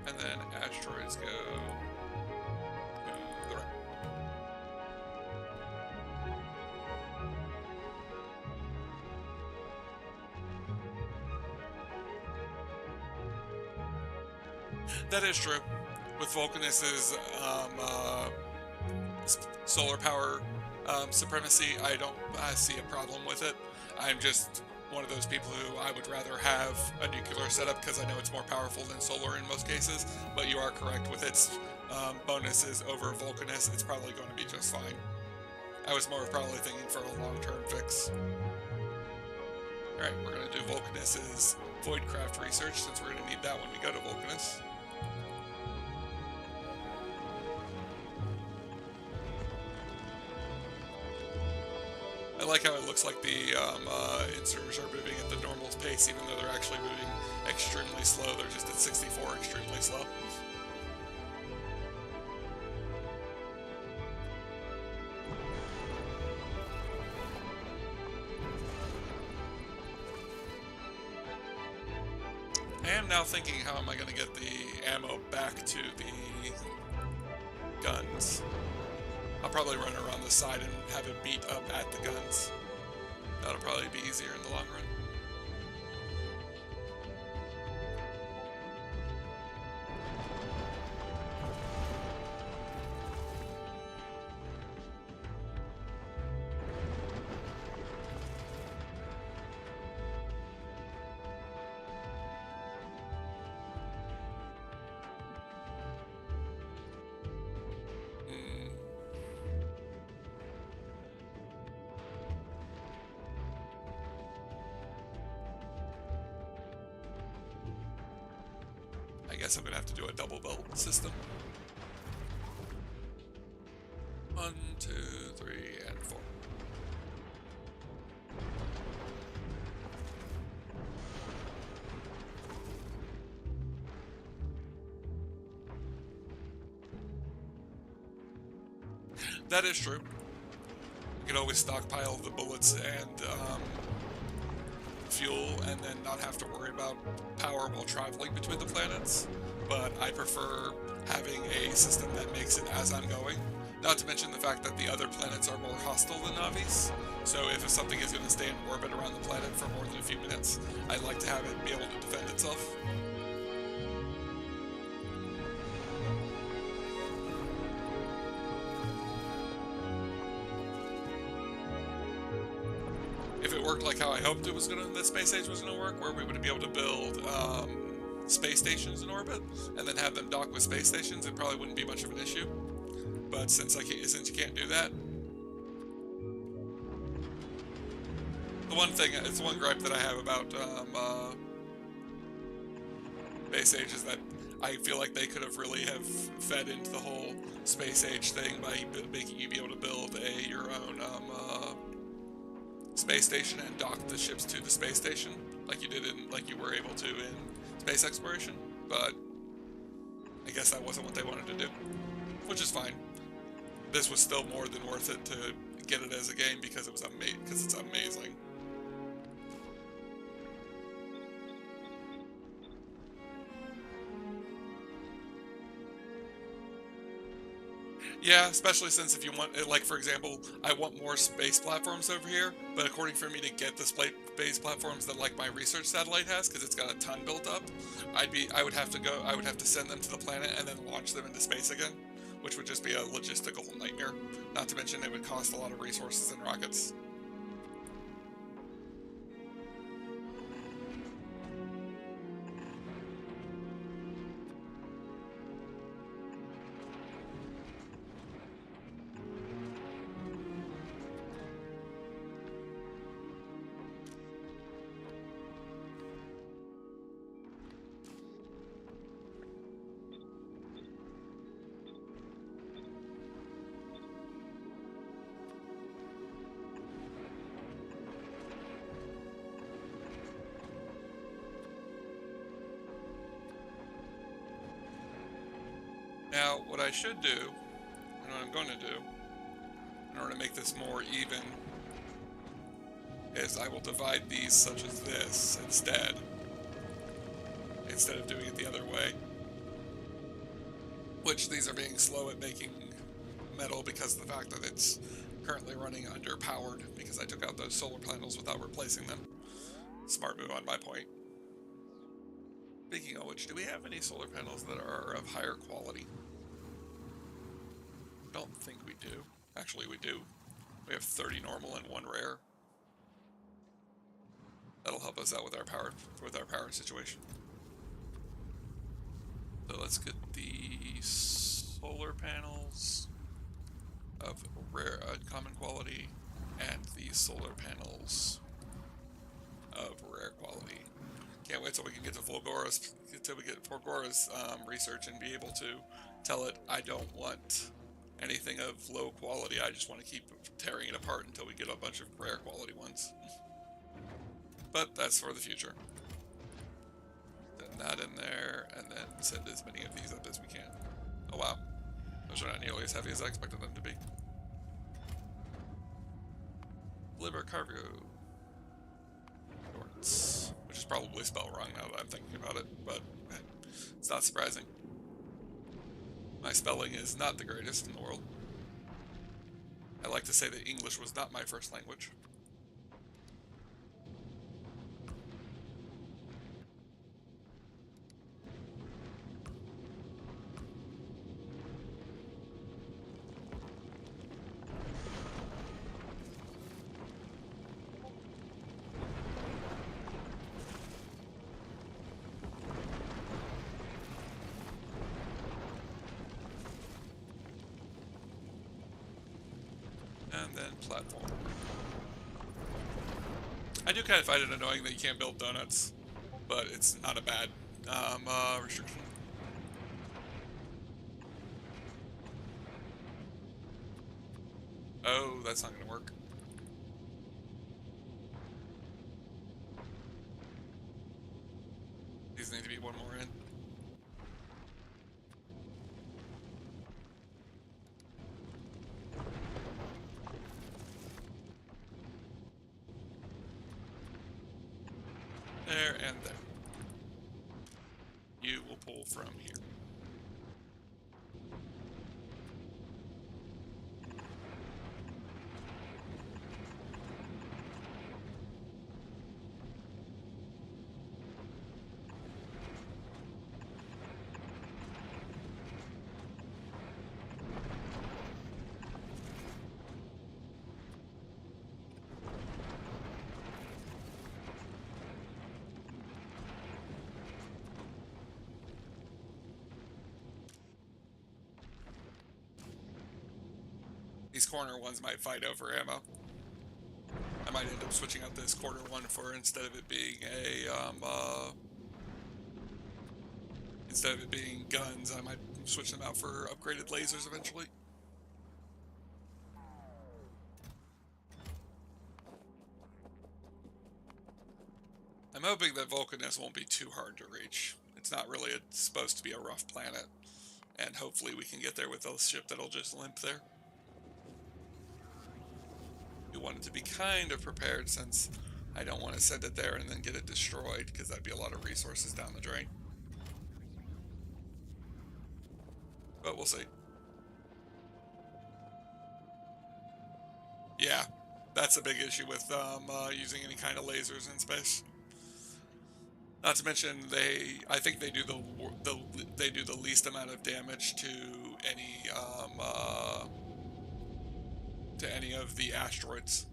and then asteroids go to the right. That is true. With Vulcanus's solar power supremacy, I don't see a problem with it. I'm just one of those people who I would rather have a nuclear setup because I know it's more powerful than solar in most cases, but you are correct with its bonuses over Vulcanus, it's probably going to be just fine. I was more probably thinking for a long-term fix. Alright, we're going to do Vulcanus's Voidcraft research since we're going to need that when we go to Vulcanus. I like how it looks like the inserters are moving at the normal pace, even though they're actually moving extremely slow. They're just at 64, extremely slow. I am now thinking, how am I going to get the ammo back to the guns? I'll probably run around the side and have it beat up at the guns. That'll probably be easier in the long run. I guess I'm gonna have to do a double belt system. 1, 2, 3, and 4. That is true. You can always stockpile the bullets and fuel and then not have to worry about power while traveling between the planets, but I prefer having a system that makes it as I'm going. Not to mention the fact that the other planets are more hostile than Navis, so if something is going to stay in orbit around the planet for more than a few minutes, I'd like to have it be able to defend itself. If it worked like how I hoped it was going to, that space age was going to work, where we would be able to build space stations in orbit and then have them dock with space stations, it probably wouldn't be much of an issue. But since you can't do that, the one thing, it's one gripe that I have about space age is that I feel like they could have really have fed into the whole space age thing by making you be able to build your own space station and dock the ships to the space station, like you were able to in space exploration. But I guess that wasn't what they wanted to do, which is fine. This was still more than worth it to get it as a game because it's amazing. Yeah, especially since if you want, like for example, I want more space platforms over here, but according for me to get the space platforms that like my research satellite has, because it's got a ton built up, I would have to send them to the planet and then launch them into space again, which would just be a logistical nightmare. Not to mention it would cost a lot of resources and rockets. Now, what I should do, and what I'm going to do, in order to make this more even, is I will divide these such as this instead of doing it the other way. Which these are being slow at making metal because of the fact that it's currently running underpowered because I took out those solar panels without replacing them. Smart move on my point. Speaking of which, do we have any solar panels that are of higher quality? Don't think we do. Actually, we do. We have 30 normal and 1 rare. That'll help us out with our power situation. So let's get the solar panels of rare uncommon quality and the solar panels of rare quality. Can't wait till we can get to Fulgora's research and be able to tell it I don't want anything of low quality. I just want to keep tearing it apart until we get a bunch of rare quality ones. But that's for the future. Send that in there, and then send as many of these up as we can. Oh wow. Those are not nearly as heavy as I expected them to be. Liver cargo. Shorts. Which is probably spelled wrong now that I'm thinking about it, but it's not surprising. My spelling is not the greatest in the world. I like to say that English was not my first language. And then platform. I do kind of find it annoying that you can't build donuts, but it's not a bad restriction. Oh, that's not going to work. These need to be 1 more in. There and there. You will pull from here. These corner ones might fight over ammo. I might end up switching out this corner one for instead of it being guns, I might switch them out for upgraded lasers eventually. I'm hoping that Vulcanus won't be too hard to reach. It's not really supposed to be a rough planet, and hopefully we can get there with a ship that'll just limp there. We wanted to be kind of prepared since I don't want to send it there and then get it destroyed, because that'd be a lot of resources down the drain. But we'll see. Yeah, that's a big issue with using any kind of lasers in space. Not to mention I think they do the least amount of damage to any of the asteroids.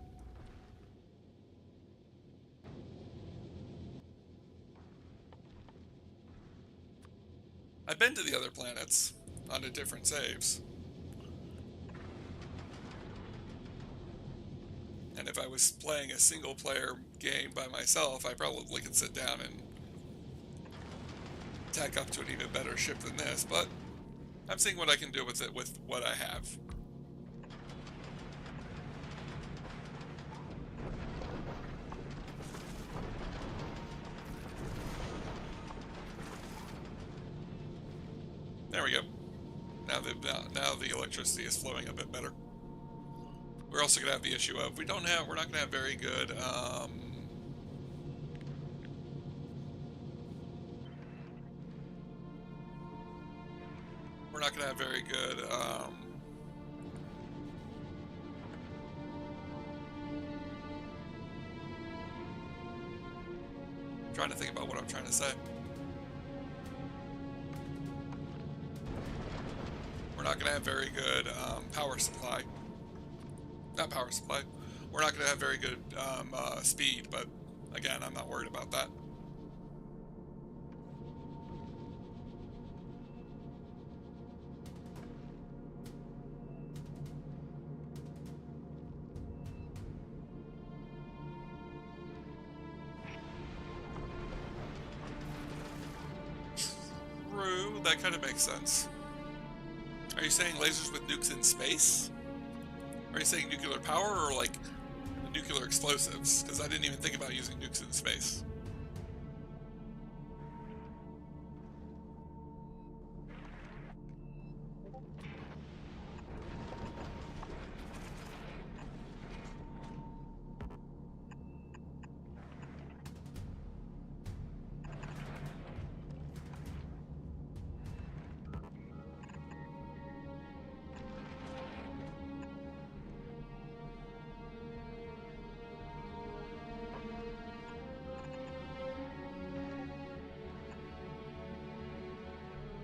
I've been to the other planets on the different saves. And if I was playing a single player game by myself, I probably could sit down and tack up to an even better ship than this, but I'm seeing what I can do with it with what I have. There we go. Now the electricity is flowing a bit better. We're also gonna have the issue of we're not gonna have very good we're not gonna have very good trying to think about what I'm trying to say. We're not going to have very good power supply. Not power supply. We're not going to have very good speed, but again, I'm not worried about that. True, that kind of makes sense. Are you saying lasers with nukes in space? Are you saying nuclear power or like nuclear explosives? Because I didn't even think about using nukes in space.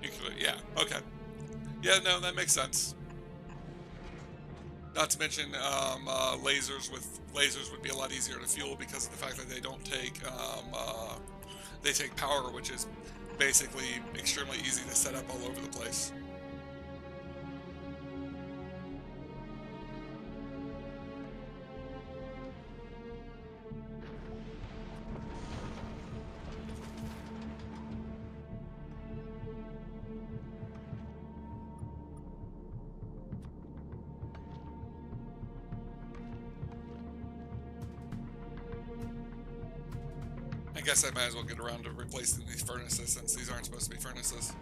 Nuclear, yeah, okay. Yeah, no, that makes sense. Not to mention, lasers would be a lot easier to fuel because of the fact that they don't take they take power, which is basically extremely easy to set up all over the place. I guess I might as well get around to replacing these furnaces since these aren't supposed to be furnaces.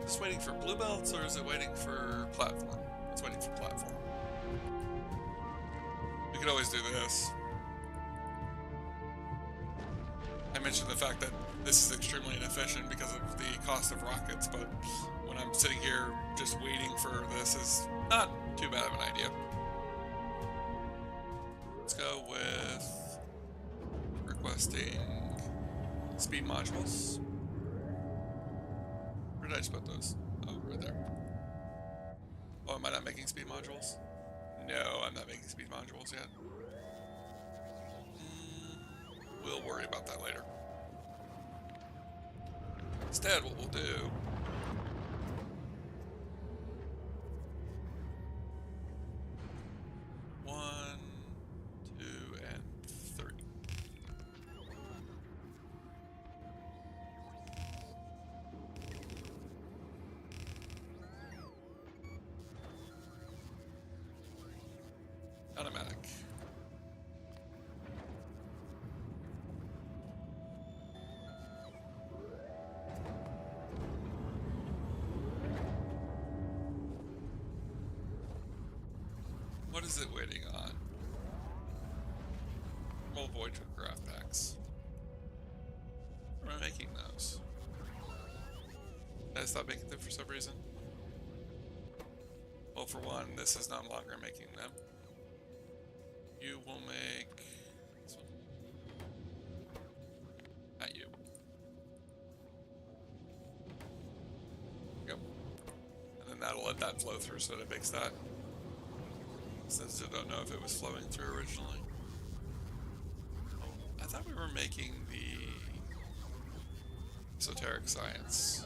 Is it waiting for blue belts or is it waiting for platform? It's waiting for platform. We could always do this. I mentioned the fact that this is extremely inefficient because of the cost of rockets, but when I'm sitting here just waiting for this is not too bad of an idea. Let's go with requesting speed modules. Where did I just put those? Oh, right there. Oh, am I not making speed modules? No, I'm not making speed modules yet. We'll worry about that later. Instead, what we'll do... One, two, and three. Automatic. What is it waiting on? We'll avoid graph packs. Am I making those? Did I stop making them for some reason? Well, for one, this is no longer making them. You will make this one. Not you. Yep. And then that'll let that flow through so that it makes that. Since I don't know if it was flowing through originally. Oh, I thought we were making the esoteric science.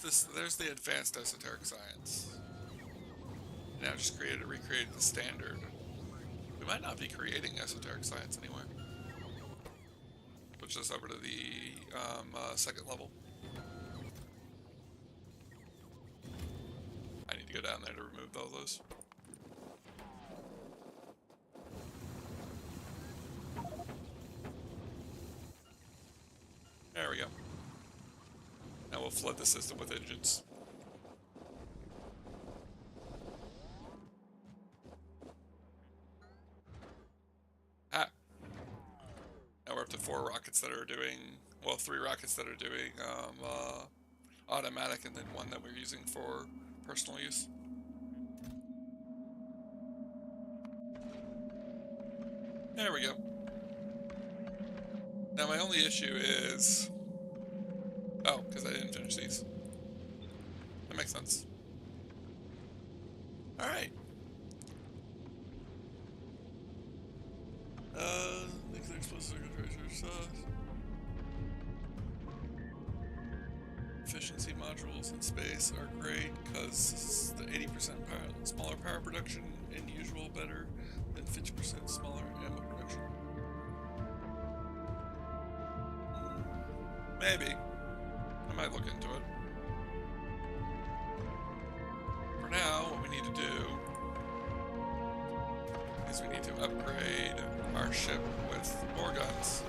this. There's the advanced esoteric science. Now just recreated the standard. We might not be creating esoteric science anyway. Switch this over to the second level. I need to go down there to remove all those. There we go. Now we'll flood the system with engines. Ah. Now we're up to 4 rockets that are doing, well, 3 rockets that are doing automatic, and then 1 that we're using for personal use. There we go. Now my only issue is... Oh, because I didn't finish these. That makes sense. Alright. Nuclear explosives efficiency modules in space are great because the 80% smaller power production and usual better than 50% smaller ammo production. Maybe. I might look into it. For now, what we need to do is we need to upgrade our ship with more guns.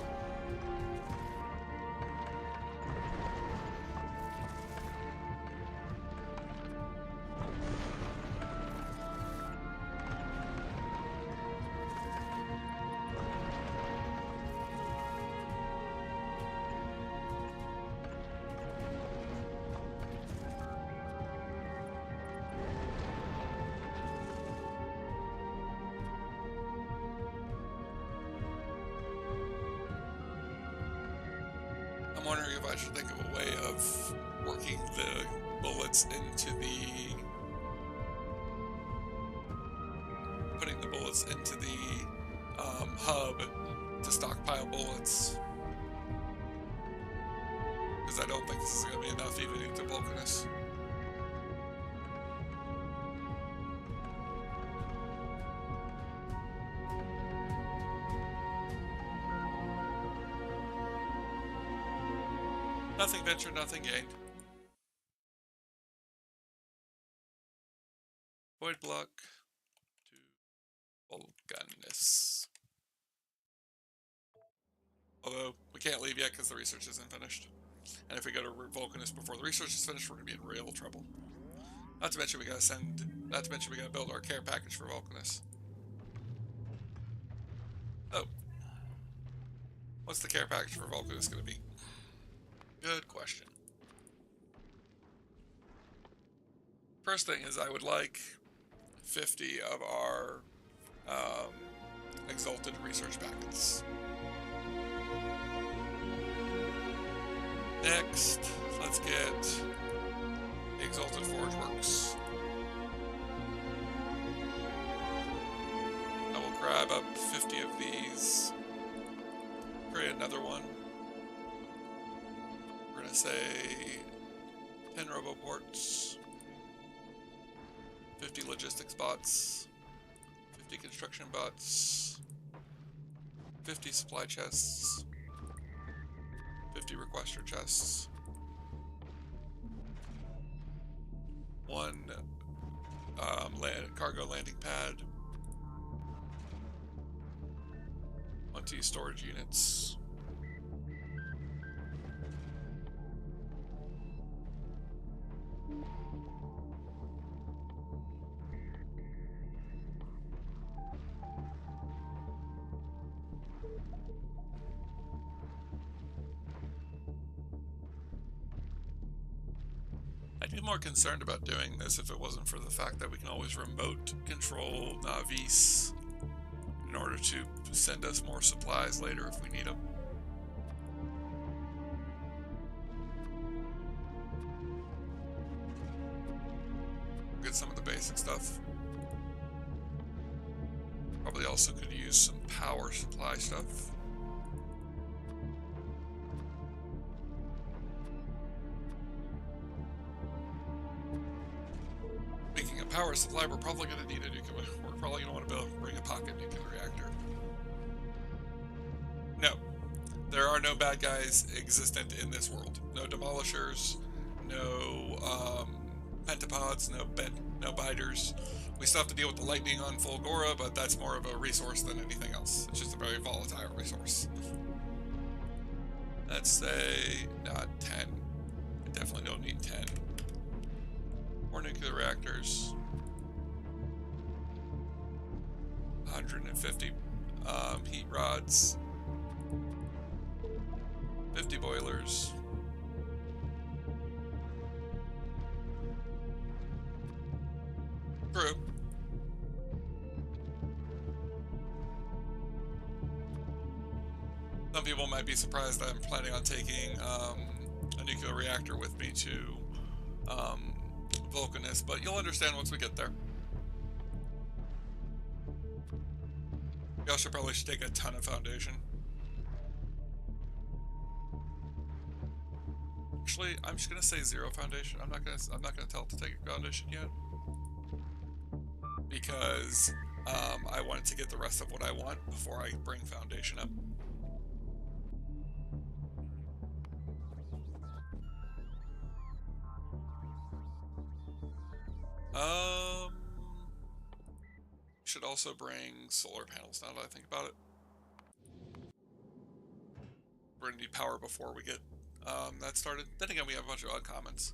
I'm wondering if I should think of a way of working the bullets into putting the bullets into the hub to stockpile bullets. Because I don't think this is going to be enough even into Vulcanus. Nothing ventured, nothing gained. Void block to Vulcanus. Although, we can't leave yet because the research isn't finished. And if we go to Vulcanus before the research is finished, we're going to be in real trouble. Not to mention we gotta build our care package for Vulcanus. Oh. What's the care package for Vulcanus going to be? Good question. First thing is I would like 50 of our exalted research packets. Next, let's get the exalted forge works. I will grab up 50 of these, create another one. We're going to say 10 roboports, 50 logistics bots, 50 construction bots, 50 supply chests, 50 requester chests, 1 cargo landing pad, 20 storage units, I'd be more concerned about doing this if it wasn't for the fact that we can always remote control Navis in order to send us more supplies later if we need them. Get some of the basic stuff. Probably also could use some power supply stuff. power supply, we're probably going to need a nuclear. We're probably going to want to bring a pocket nuclear reactor. No, there are no bad guys existent in this world. No demolishers, no pentapods, no biters. We still have to deal with the lightning on Fulgora, but that's more of a resource than anything else. It's just a very volatile resource. Let's say not 10. I definitely don't need 10. More nuclear reactors. 150 heat rods. 50 boilers. True. Some people might be surprised that I'm planning on taking a nuclear reactor with me to Vulcanus, but you'll understand once we get there. We also probably should take a ton of foundation. Actually, I'm just gonna say 0 foundation. I'm not gonna tell it to take a foundation yet, because I wanted to get the rest of what I want before I bring foundation up. Should also bring solar panels now that I think about it. We're gonna need power before we get that started. Then again, we have a bunch of uncommons.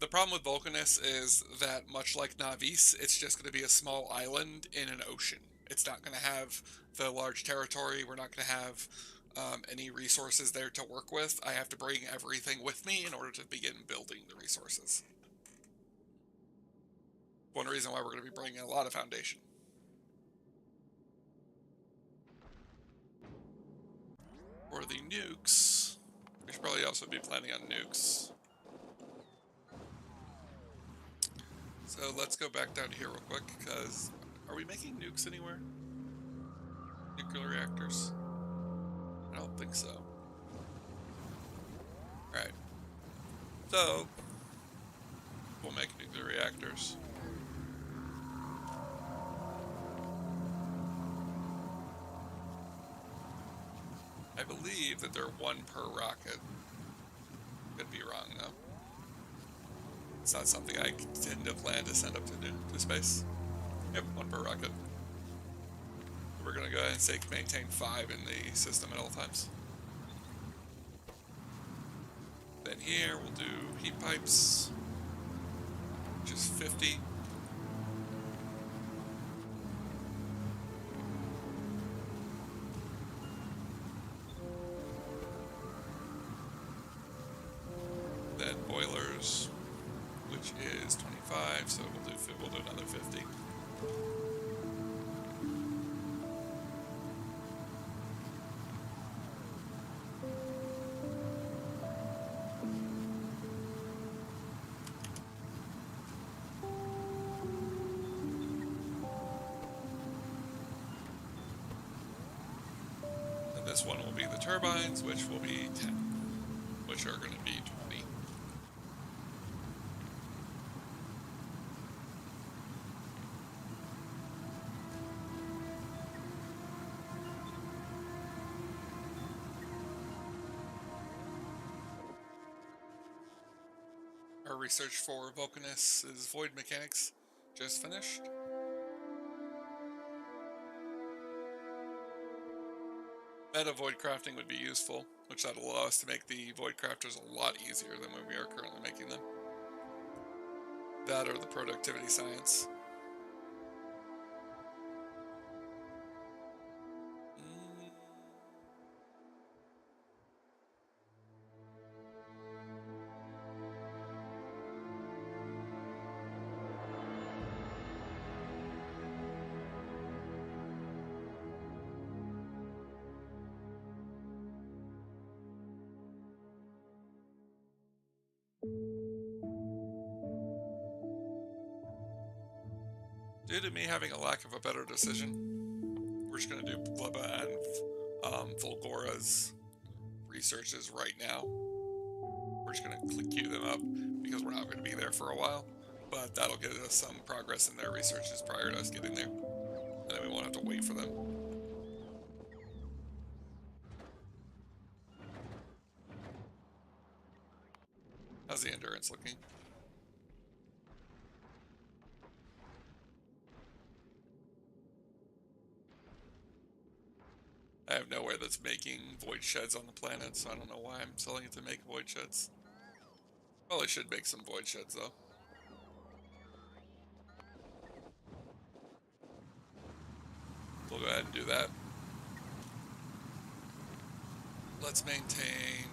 The problem with Vulcanus is that, much like Navis, it's just going to be a small island in an ocean. It's not going to have the large territory. We're not going to have any resources there to work with. I have to bring everything with me in order to begin building the resources. One reason why we're going to be bringing a lot of foundation. For the nukes, we should probably also be planning on nukes. So let's go back down here real quick, because are we making nukes anywhere? Nuclear reactors? I don't think so. Alright. So, we'll make nuclear reactors. I believe that they're 1 per rocket. Could be wrong, though. It's not something I tend to plan to send up to space. Yep, 1 per rocket. We're going to go ahead and say maintain 5 in the system at all times. Then here we'll do heat pipes, which is 50. Then boilers, which is 25, so we'll do another 50. And this one will be the turbines, which will be 10, which are going to be 20. Our research for Vulcanus is void mechanics just finished. Meta void crafting would be useful, which that'll allow us to make the void crafters a lot easier than when we are currently making them. That or the productivity science. Due to me having a lack of a better decision, we're just going to do Bleba and Volgora's researches right now. We're just going to queue them up because we're not going to be there for a while. But that'll get us some progress in their researches prior to us getting there. And then we won't have to wait for them. How's the endurance looking? I have nowhere that's making void sheds on the planet, so I don't know why I'm selling it to make void sheds. Probably should make some void sheds, though. We'll go ahead and do that. Let's maintain...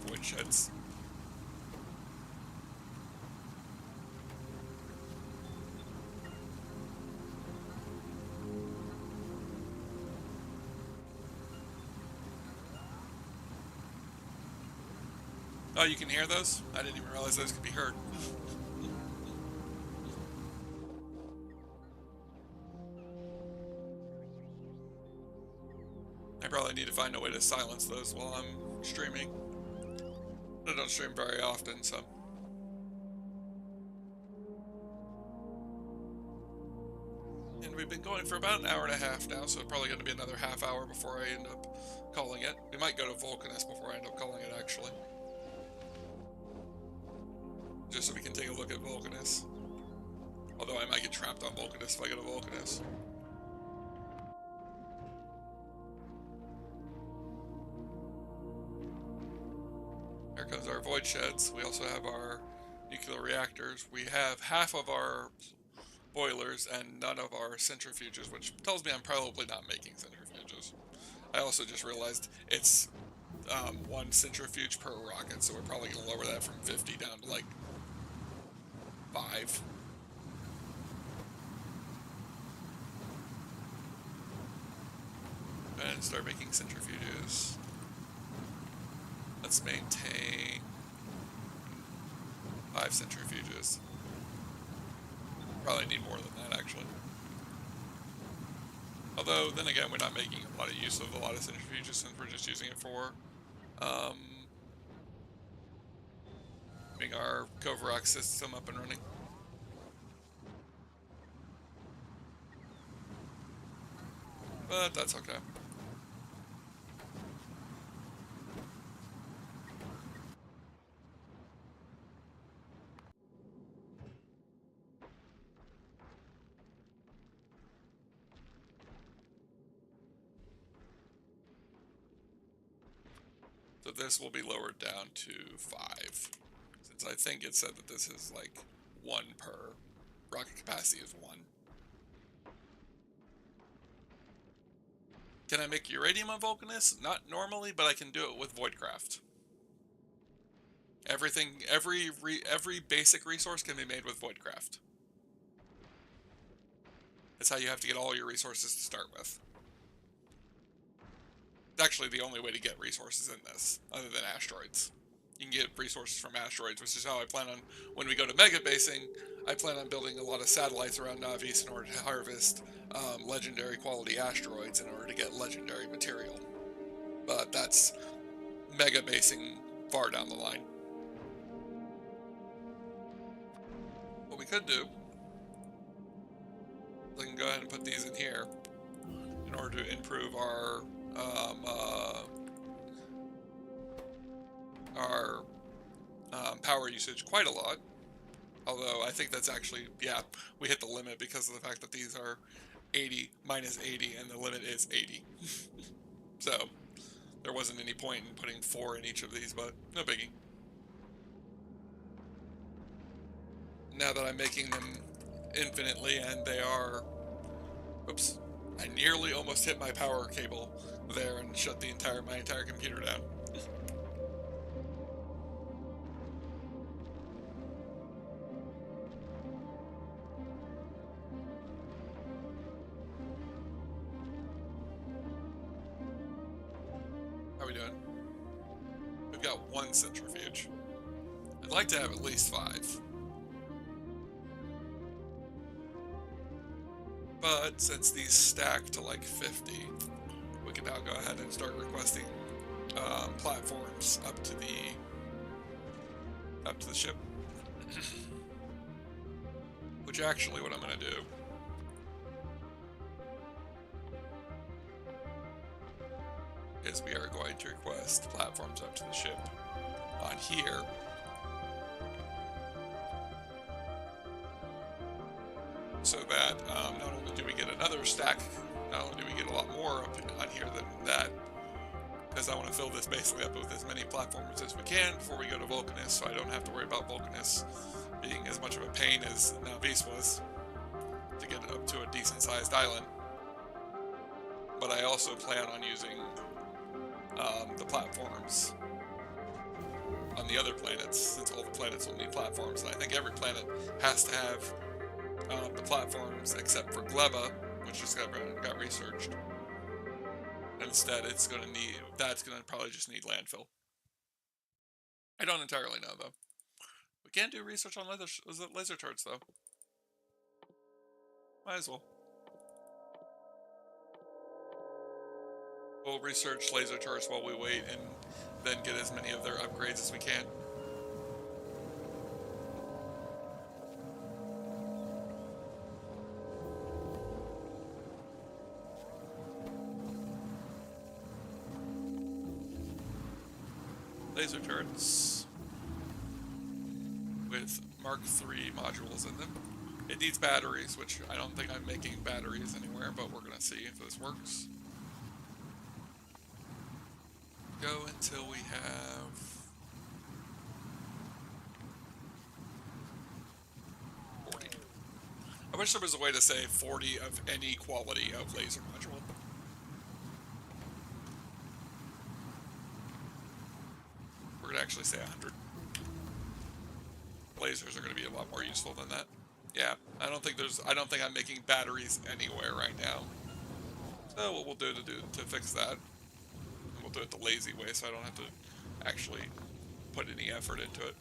void sheds. Oh, you can hear those? I didn't even realize those could be heard. I probably need to find a way to silence those while I'm streaming. I don't stream very often, so... And we've been going for about an hour and a half now, so it's probably going to be another half hour before I end up calling it. We might go to Vulcanus before I end up calling it, actually. Just so we can take a look at Vulcanus. Although I might get trapped on Vulcanus if I go to Vulcanus. Here comes our void sheds. We also have our nuclear reactors. We have half of our boilers and none of our centrifuges, which tells me I'm probably not making centrifuges. I also just realized it's 1 centrifuge per rocket, so we're probably going to lower that from 50 down to like 5. And start making centrifuges. Let's maintain 5 centrifuges. Probably need more than that, actually. Although, then again, we're not making a lot of use of a lot of centrifuges since we're just using it for getting our Kovarox system up and running. But that's okay. So this will be lowered down to 5. Since I think it said that this is like 1 per. Rocket capacity is 1. Can I make uranium on Vulcanus? Not normally, but I can do it with Voidcraft. Every basic resource can be made with Voidcraft. That's how you have to get all your resources to start with. It's actually the only way to get resources in this, other than asteroids. You can get resources from asteroids, which is how I plan on, when we go to mega basing, I plan on building a lot of satellites around Navis in order to harvest legendary quality asteroids in order to get legendary material. But that's mega basing far down the line. What we could do, we can go ahead and put these in here in order to improve our power usage quite a lot. Although I think that's actually, yeah, we hit the limit because of the fact that these are 80 minus 80 and the limit is 80. So there wasn't any point in putting 4 in each of these, but no biggie. Now that I'm making them infinitely and they are, oops, I nearly almost hit my power cable there and shut my entire computer down. How are we doing? We've got 1 centrifuge. I'd like to have at least 5. But since these stack to like 50, we can now go ahead and start requesting platforms up to the ship. Which actually, what I'm going to do is we are going to request platforms up to the ship on here. So that not only do we get another stack, not only do we get a lot more up on here than that, because I want to fill this basically up with as many platforms as we can before we go to Vulcanus, so I don't have to worry about Vulcanus being as much of a pain as Navis was to get it up to a decent-sized island. But I also plan on using the platforms on the other planets, since all the planets will need platforms, and I think every planet has to have the platforms except for Gleba, which just got researched. Instead, that's going to probably just need landfill. I don't entirely know, though. We can do research on laser turrets, though. Might as well. We'll research laser turrets while we wait, and then get as many of their upgrades as we can. Laser turrets with Mark III modules in them. It needs batteries, which I don't think I'm making batteries anywhere, but we're going to see if this works. Go until we have 40. I wish there was a way to say 40 of any quality of laser module. We're going to actually say 100. Lasers are going to be a lot more useful than that. Yeah, I don't think I'm making batteries anywhere right now. So what we'll do to fix that, and we'll do it the lazy way, so I don't have to actually put any effort into it.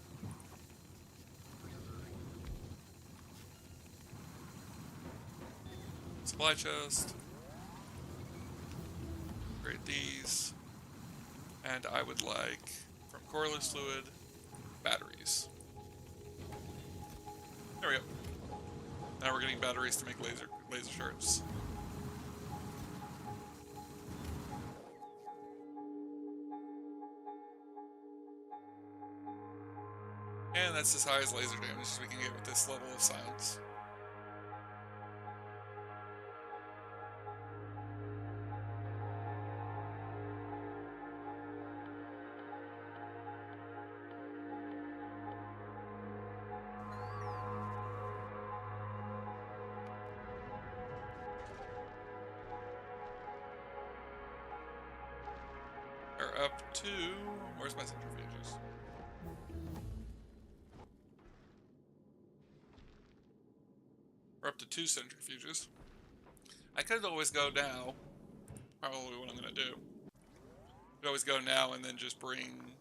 Supply chest. Upgrade these. And I would like, from coreless fluid, batteries. There we go. Now we're getting batteries to make laser turrets. And that's as high as laser damage as we can get with this level of science. We're up to... Where's my centrifuges? We're up to 2 centrifuges. I could always go now. Probably what I'm going to do. Could always go now and then just bring...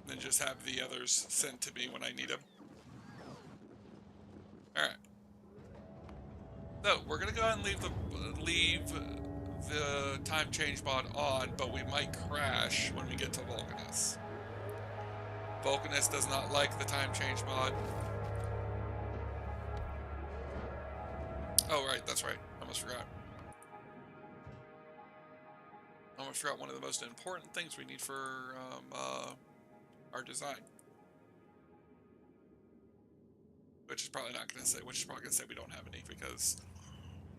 then just have the others sent to me when I need them. Alright. So, we're going to go ahead and leave the time change mod on, but we might crash when we get to Vulcanus. Vulcanus does not like the time change mod. Oh, right, that's right. I almost forgot. I almost forgot one of the most important things we need for our design. Which is probably not going to say, we don't have any because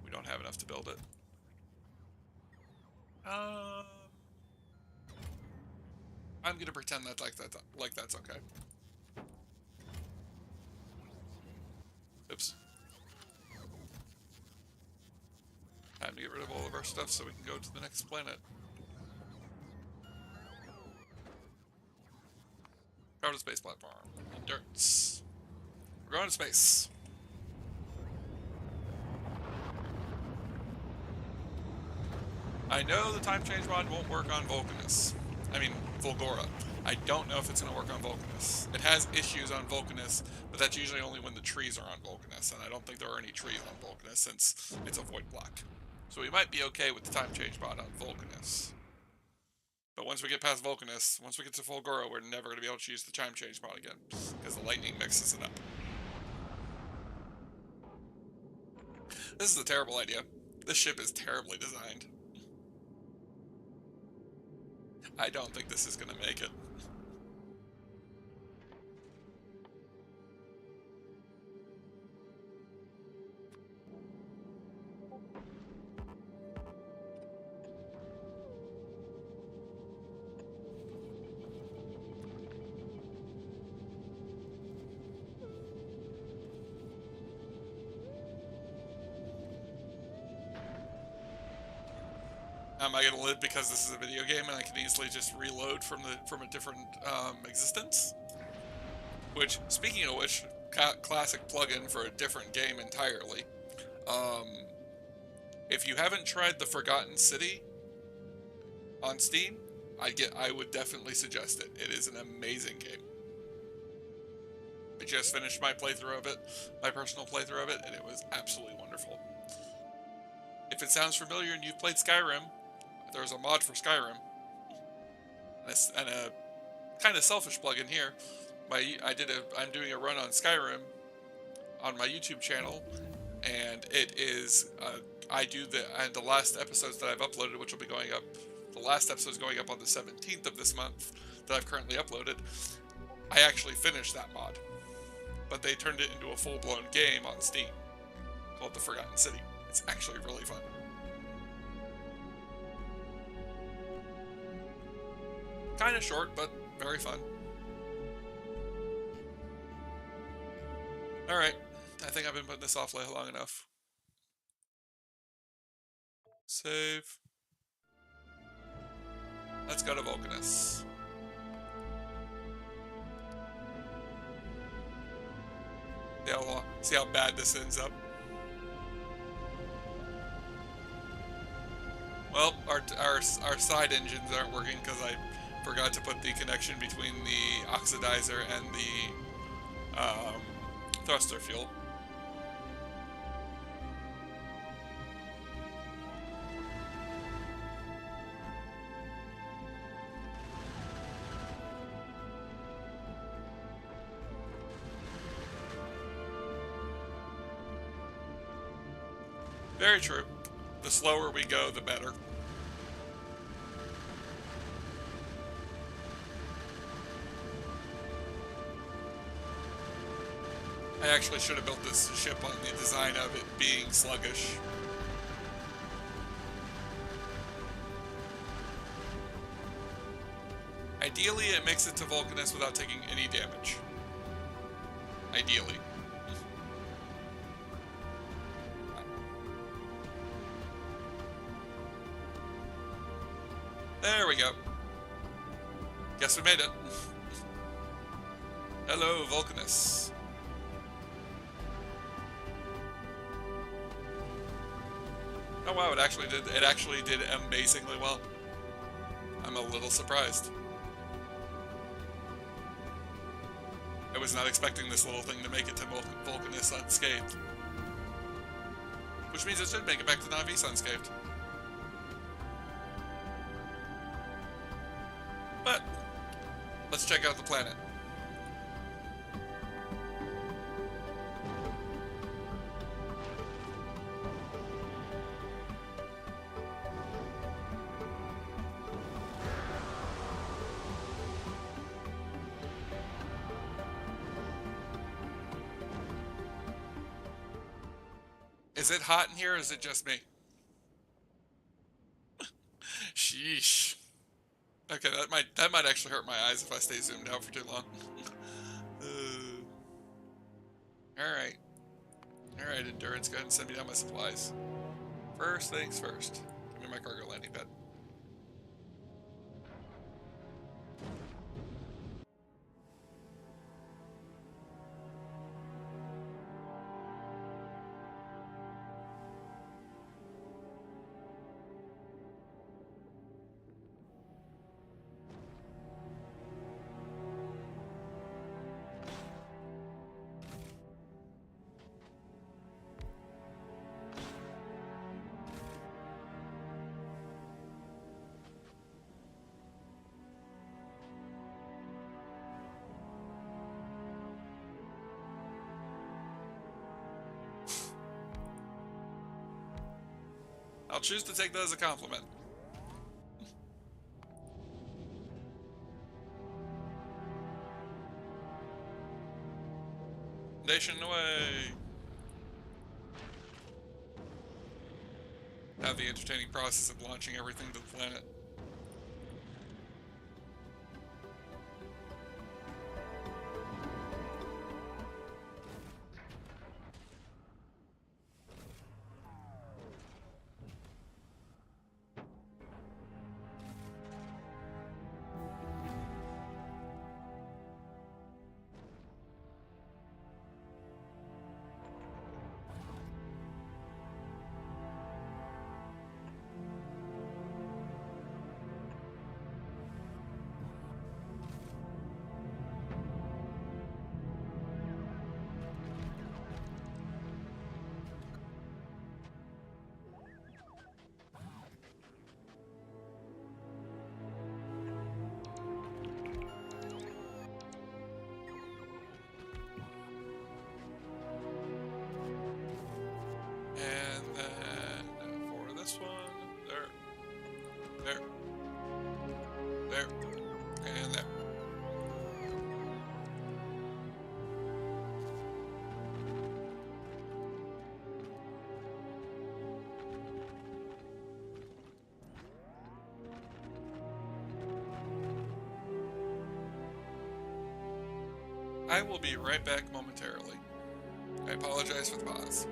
we don't have enough to build it. I'm going to pretend that like that's okay. Oops. Time to get rid of all of our stuff so we can go to the next planet. Crowded space platform. Endurance. We're going to space. I know the time change mod won't work on Vulcanus. I mean, Volgora. I don't know if it's going to work on Vulcanus. It has issues on Vulcanus, but that's usually only when the trees are on Vulcanus, and I don't think there are any trees on Vulcanus since it's a void block. So we might be okay with the time change mod on Vulcanus. But once we get past Vulcanus, once we get to Volgora, we're never going to be able to use the time change mod again, because the lightning mixes it up. This is a terrible idea. This ship is terribly designed. I don't think this is going to make it. Am I going to live because this is a video game and I can easily just reload from a different existence? Which, speaking of which, classic plugin for a different game entirely. If you haven't tried the Forgotten City on Steam, I would definitely suggest it. It is an amazing game. I just finished my playthrough of it, my personal playthrough of it, and it was absolutely wonderful. If it sounds familiar and you've played Skyrim, there's a mod for Skyrim, and a kind of selfish plugin here. I'm doing a run on Skyrim on my YouTube channel, and it is I do the last episodes that I've uploaded, which will be going up. The last episode is going up on the 17th of this month that I've currently uploaded. I actually finished that mod, but they turned it into a full-blown game on Steam called The Forgotten City. It's actually really fun. Kind of short, but very fun. Alright, I think I've been putting this off long enough. Save. Let's go to Vulcanus. See how bad this ends up. Well, our side engines aren't working because I forgot to put the connection between the oxidizer and the thruster fuel. Very true. The slower we go, the better. I actually should have built this ship on the design of it being sluggish. Ideally, it makes it to Vulcanus without taking any damage. Ideally. There we go. Guess we made it. Hello, Vulcanus. Oh wow, it actually did amazingly well. I'm a little surprised. I was not expecting this little thing to make it to Vulcanus unscathed. Which means it should make it back to Navis unscathed. But let's check out the planet. Is it hot in here or is it just me? Sheesh. Okay, that might actually hurt my eyes if I stay zoomed out for too long. Alright. Alright, Endurance, go ahead and send me down my supplies. First things first. Give me my cargo landing pad. I'll choose to take that as a compliment. Nation away! Have the entertaining process of launching everything to the planet. And then for this one, there, and there. I will be right back momentarily. I apologize for the pause.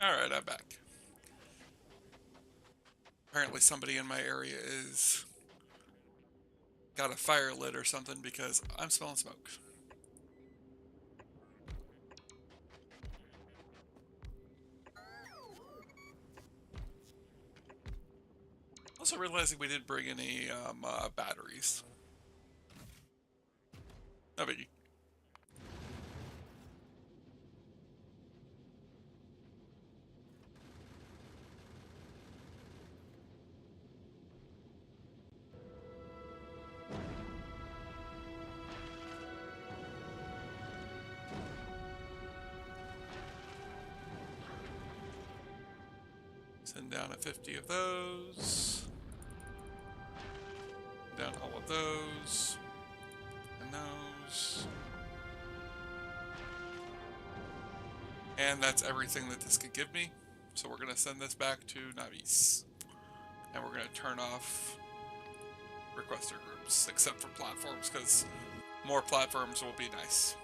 Alright, I'm back. Apparently somebody in my area is got a fire lit or something because I'm smelling smoke. Also realizing we didn't bring any batteries. No biggie. Send down a 50 of those. Down all of those. And those. And that's everything that this could give me. So we're going to send this back to Navis. And we're going to turn off requester groups, except for platforms, because more platforms will be nice.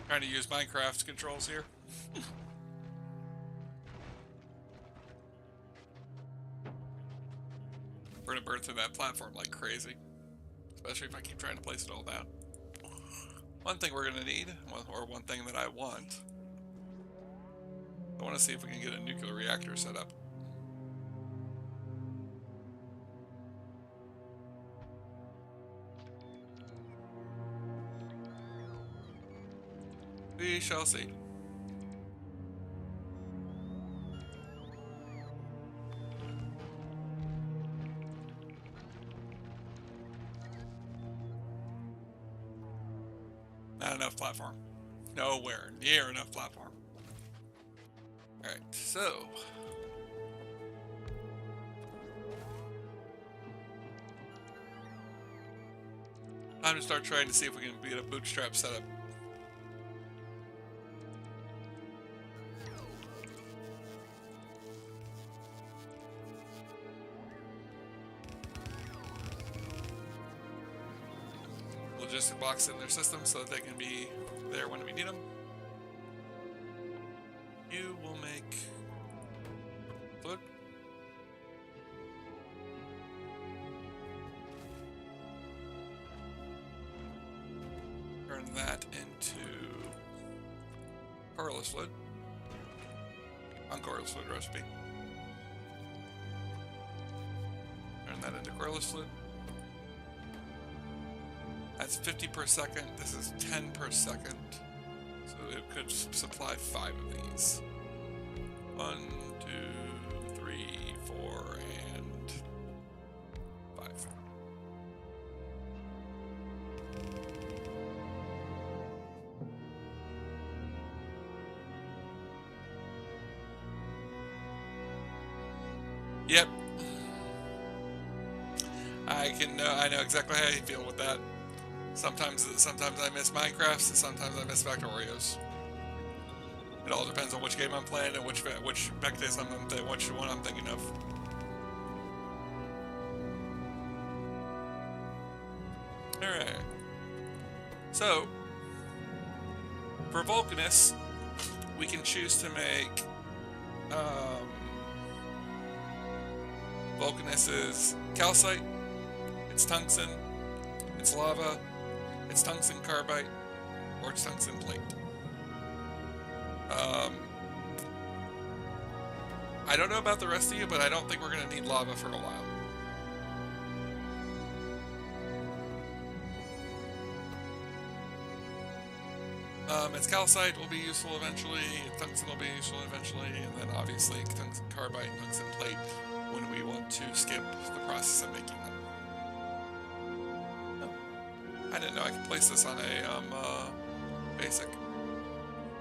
Trying to use Minecraft controls here. We're gonna burn through that platform like crazy. Especially if I keep trying to place it all down. One thing we're gonna need, or one thing that I want to see if we can get a nuclear reactor set up. We shall see. Not enough platform. Nowhere near enough platform. Alright, so... time to start trying to see if we can get a bootstrap setup. Logistic box in their system so that they can be there when we need them. You will make fluid. Turn that into colorless fluid. Uncolorless fluid recipe. Turn that into colorless fluid. That's 50 per second. This is 10 per second. So it could supply 5 of these. 1, 2, 3, 4, and 5. Yep. I know exactly how you feel with that. Sometimes I miss Minecrafts, and sometimes I miss Factorios. It all depends on which game I'm playing and which Vectis which one I'm thinking of. Alright. So, for Vulcanus, we can choose to make Vulcanus is calcite, it's tungsten, it's lava, it's tungsten carbide, or it's tungsten plate. I don't know about the rest of you, but I don't think we're going to need lava for a while. Its calcite will be useful eventually, tungsten will be useful eventually, and then obviously tungsten carbide and tungsten plate when we want to skip the process of making them. Oh, I didn't know I could place this on a basic.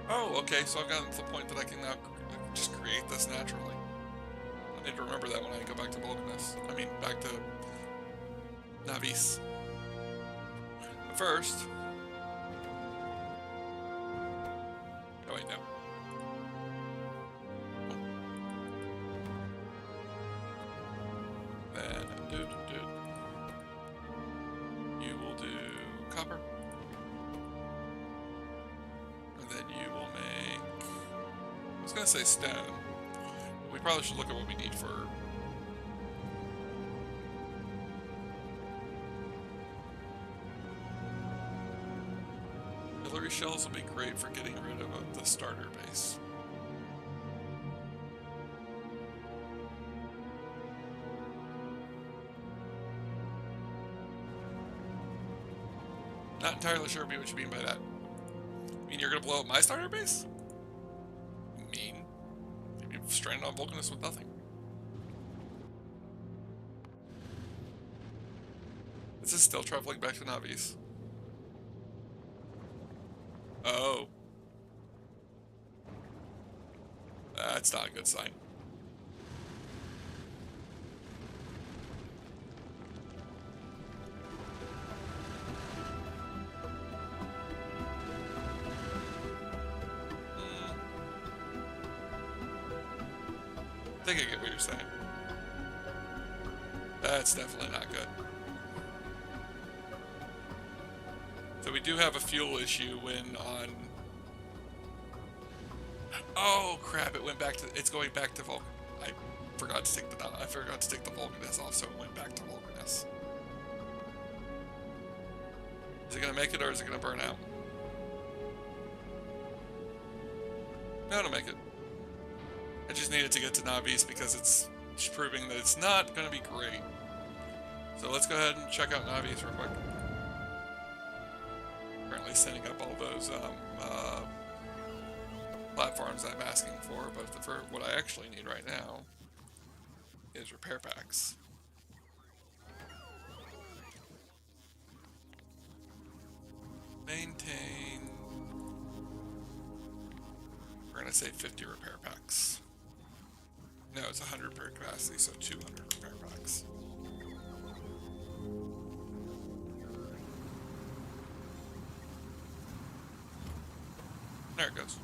Oh, okay, so I've gotten to the point that I can now just create this naturally. I need to remember that when I go back to Vulcanus. I mean, back to Navis. But first... oh, wait, no. Then, you will do copper. And then you will make... I was going to say stone. We probably should look at what we need for... Hillary shells will be great for getting rid of the starter base. Not entirely sure what you mean by that. And you're gonna blow up my starter base? Mean. Maybe stranded on Vulcanus with nothing. This is still traveling back to Navis. Oh. That's not a good sign. I think I get what you're saying. That's definitely not good. So we do have a fuel issue when on... Oh crap! It went back to. It's going back to Vulcan. I forgot to take the Vulcanus off, so it went back to Vulcanus. Is it gonna make it or is it gonna burn out? No, it'll make it. I just needed to get to Navis because it's proving that it's not gonna be great. So let's go ahead and check out Navis real quick. Currently setting up all those platforms I'm asking for, but for what I actually need right now is repair packs. Maintain. We're gonna say 50 repair packs. No, it's 100 per capacity, so 200 repair packs. There it goes.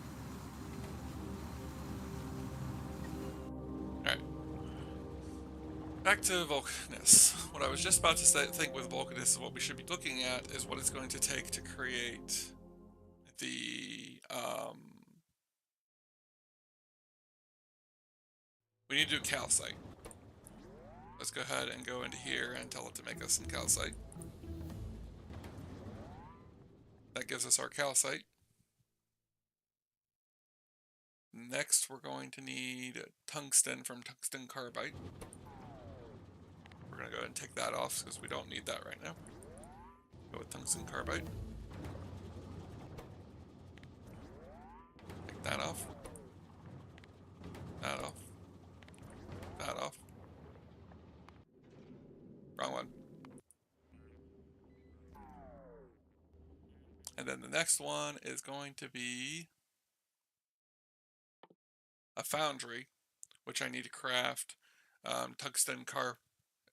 Alright. Back to Vulcanus. What I was just about to think with Vulcanus is what we should be looking at is what it's going to take to create the, we need to do calcite. Let's go ahead and go into here and tell it to make us some calcite. That gives us our calcite. Next, we're going to need tungsten from tungsten carbide. We're going to go ahead and take that off because we don't need that right now. Go with tungsten carbide. Take that off. That off. That off. Wrong one. And then the next one is going to be a foundry, which I need to craft tungsten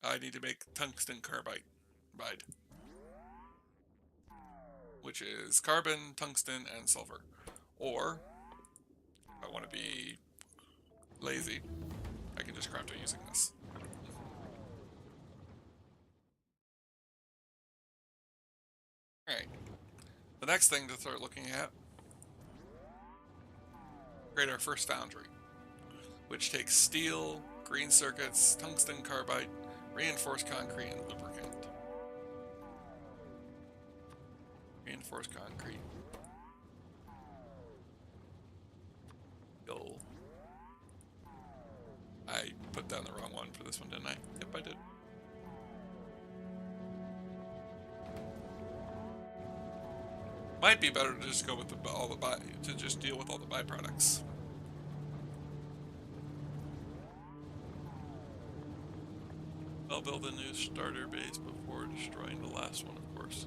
I need to make tungsten carbide, which is carbon, tungsten, and silver. Or, if I want to be lazy, I can just craft it using this. Alright. The next thing to start looking at, create our first foundry, which takes steel, green circuits, tungsten carbide, reinforced concrete, and lubricant. Reinforced concrete. Go. I put down the wrong one for this one, didn't I? Yep, I did. Might be better to just go with to just deal with all the byproducts. I'll build a new starter base before destroying the last one, of course.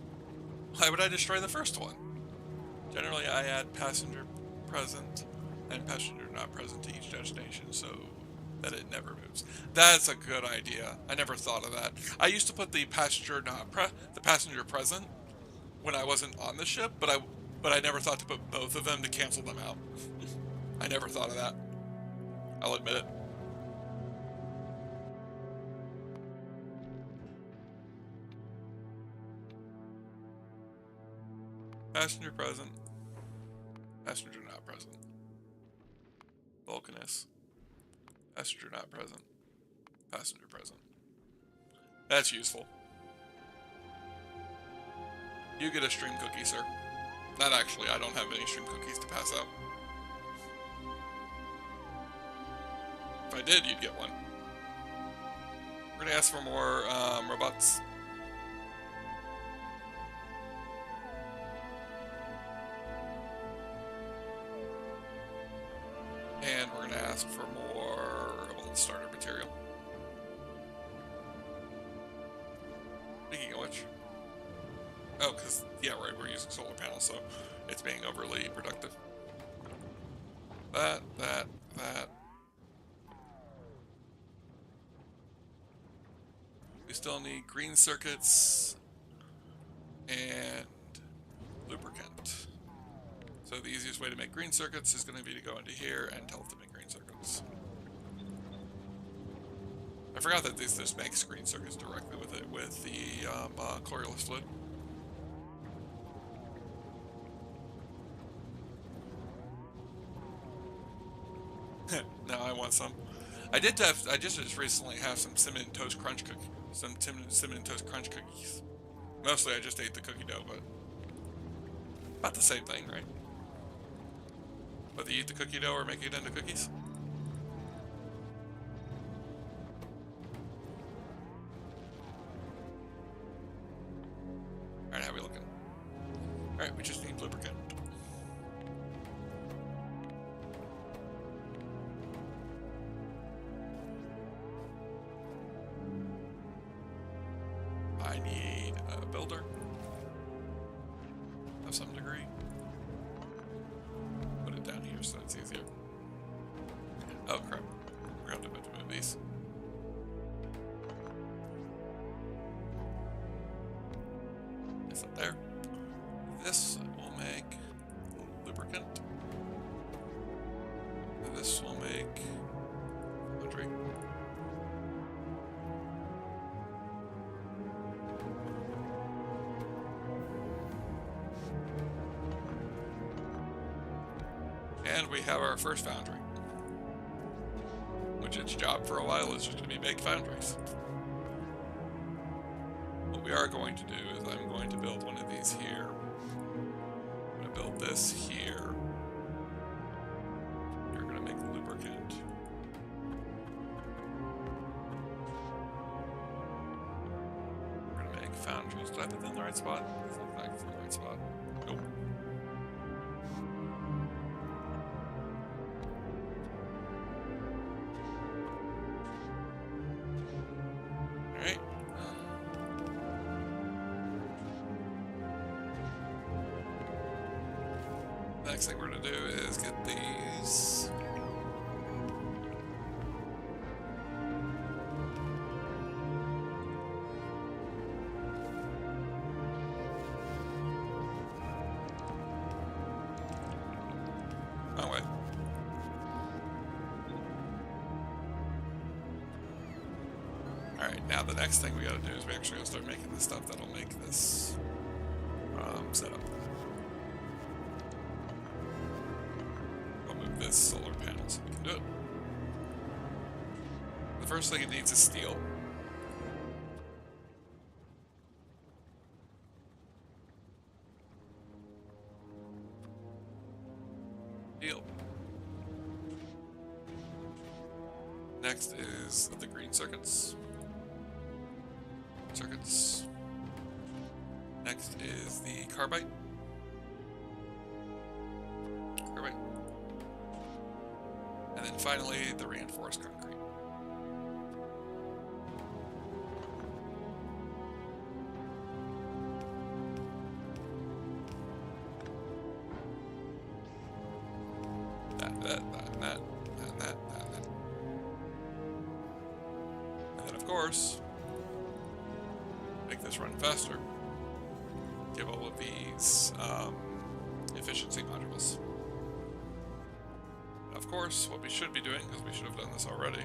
Why would I destroy the first one? Generally, I add passenger present and passenger not present to each destination so that it never moves. That's a good idea. I never thought of that. I used to put the passenger present when I wasn't on the ship, but I never thought to put both of them to cancel them out. I never thought of that. I'll admit it. Passenger present. Passenger not present. Vulcanus. Passenger not present. Passenger present. That's useful. You get a stream cookie, sir. Not actually, I don't have any stream cookies to pass out. If I did, you'd get one. We're gonna ask for more robots. ask for more, well, starter material. Speaking of which, oh, because, yeah, right, we're using solar panels, so it's being overly productive. That. We still need green circuits and lubricant. So the easiest way to make green circuits is going to be to go into here and tell it to make green circuits. I forgot that this makes green circuits directly with it, with the Coriolis fluid. Now I want some. I just recently have some cinnamon toast crunch cookies. Some cinnamon toast crunch cookies. Mostly I just ate the cookie dough, but about the same thing, right? Whether you eat the cookie dough or make it into cookies. Alright, how are we looking? Alright, we just need lubricant. I need a builder of some degree. Put it down here so it's easier. Oh crap. We're going to have to move these. Is it there? This will make lubricant. And this will make laundry. And we have our first foundry, which its job for a while is just to be make foundries. What we are going to do is I'm going to build one of these here. I'm going to build this here. You're going to make lubricant. We're going to make foundries. Did I put that in the right spot? Does it look like it's in the right spot? Nope. Alright. Next thing we're going to do is get these. Oh, wait. Alright, now the next thing we gotta do is we actually gotta start making the stuff that'll make this setup. We'll move this solar panel so we can do it. The first thing it needs is steel. Steel. Next is the green circuits. Next is the carbide. And then finally the reinforced concrete. That. And then of course, make this run faster. Give all of these efficiency modules. Of course, what we should be doing, because we should have done this already,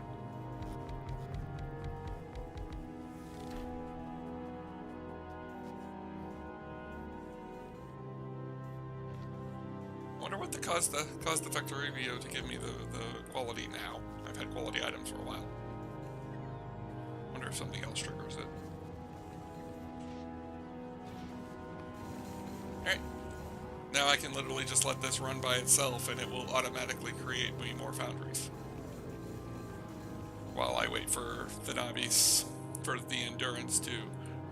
I wonder what caused the Factorio to give me the quality now. I've had quality items for a while. Wonder if something else triggers it. Alright. Now I can literally just let this run by itself and it will automatically create me more foundries. While I wait for the Navis, for the Endurance to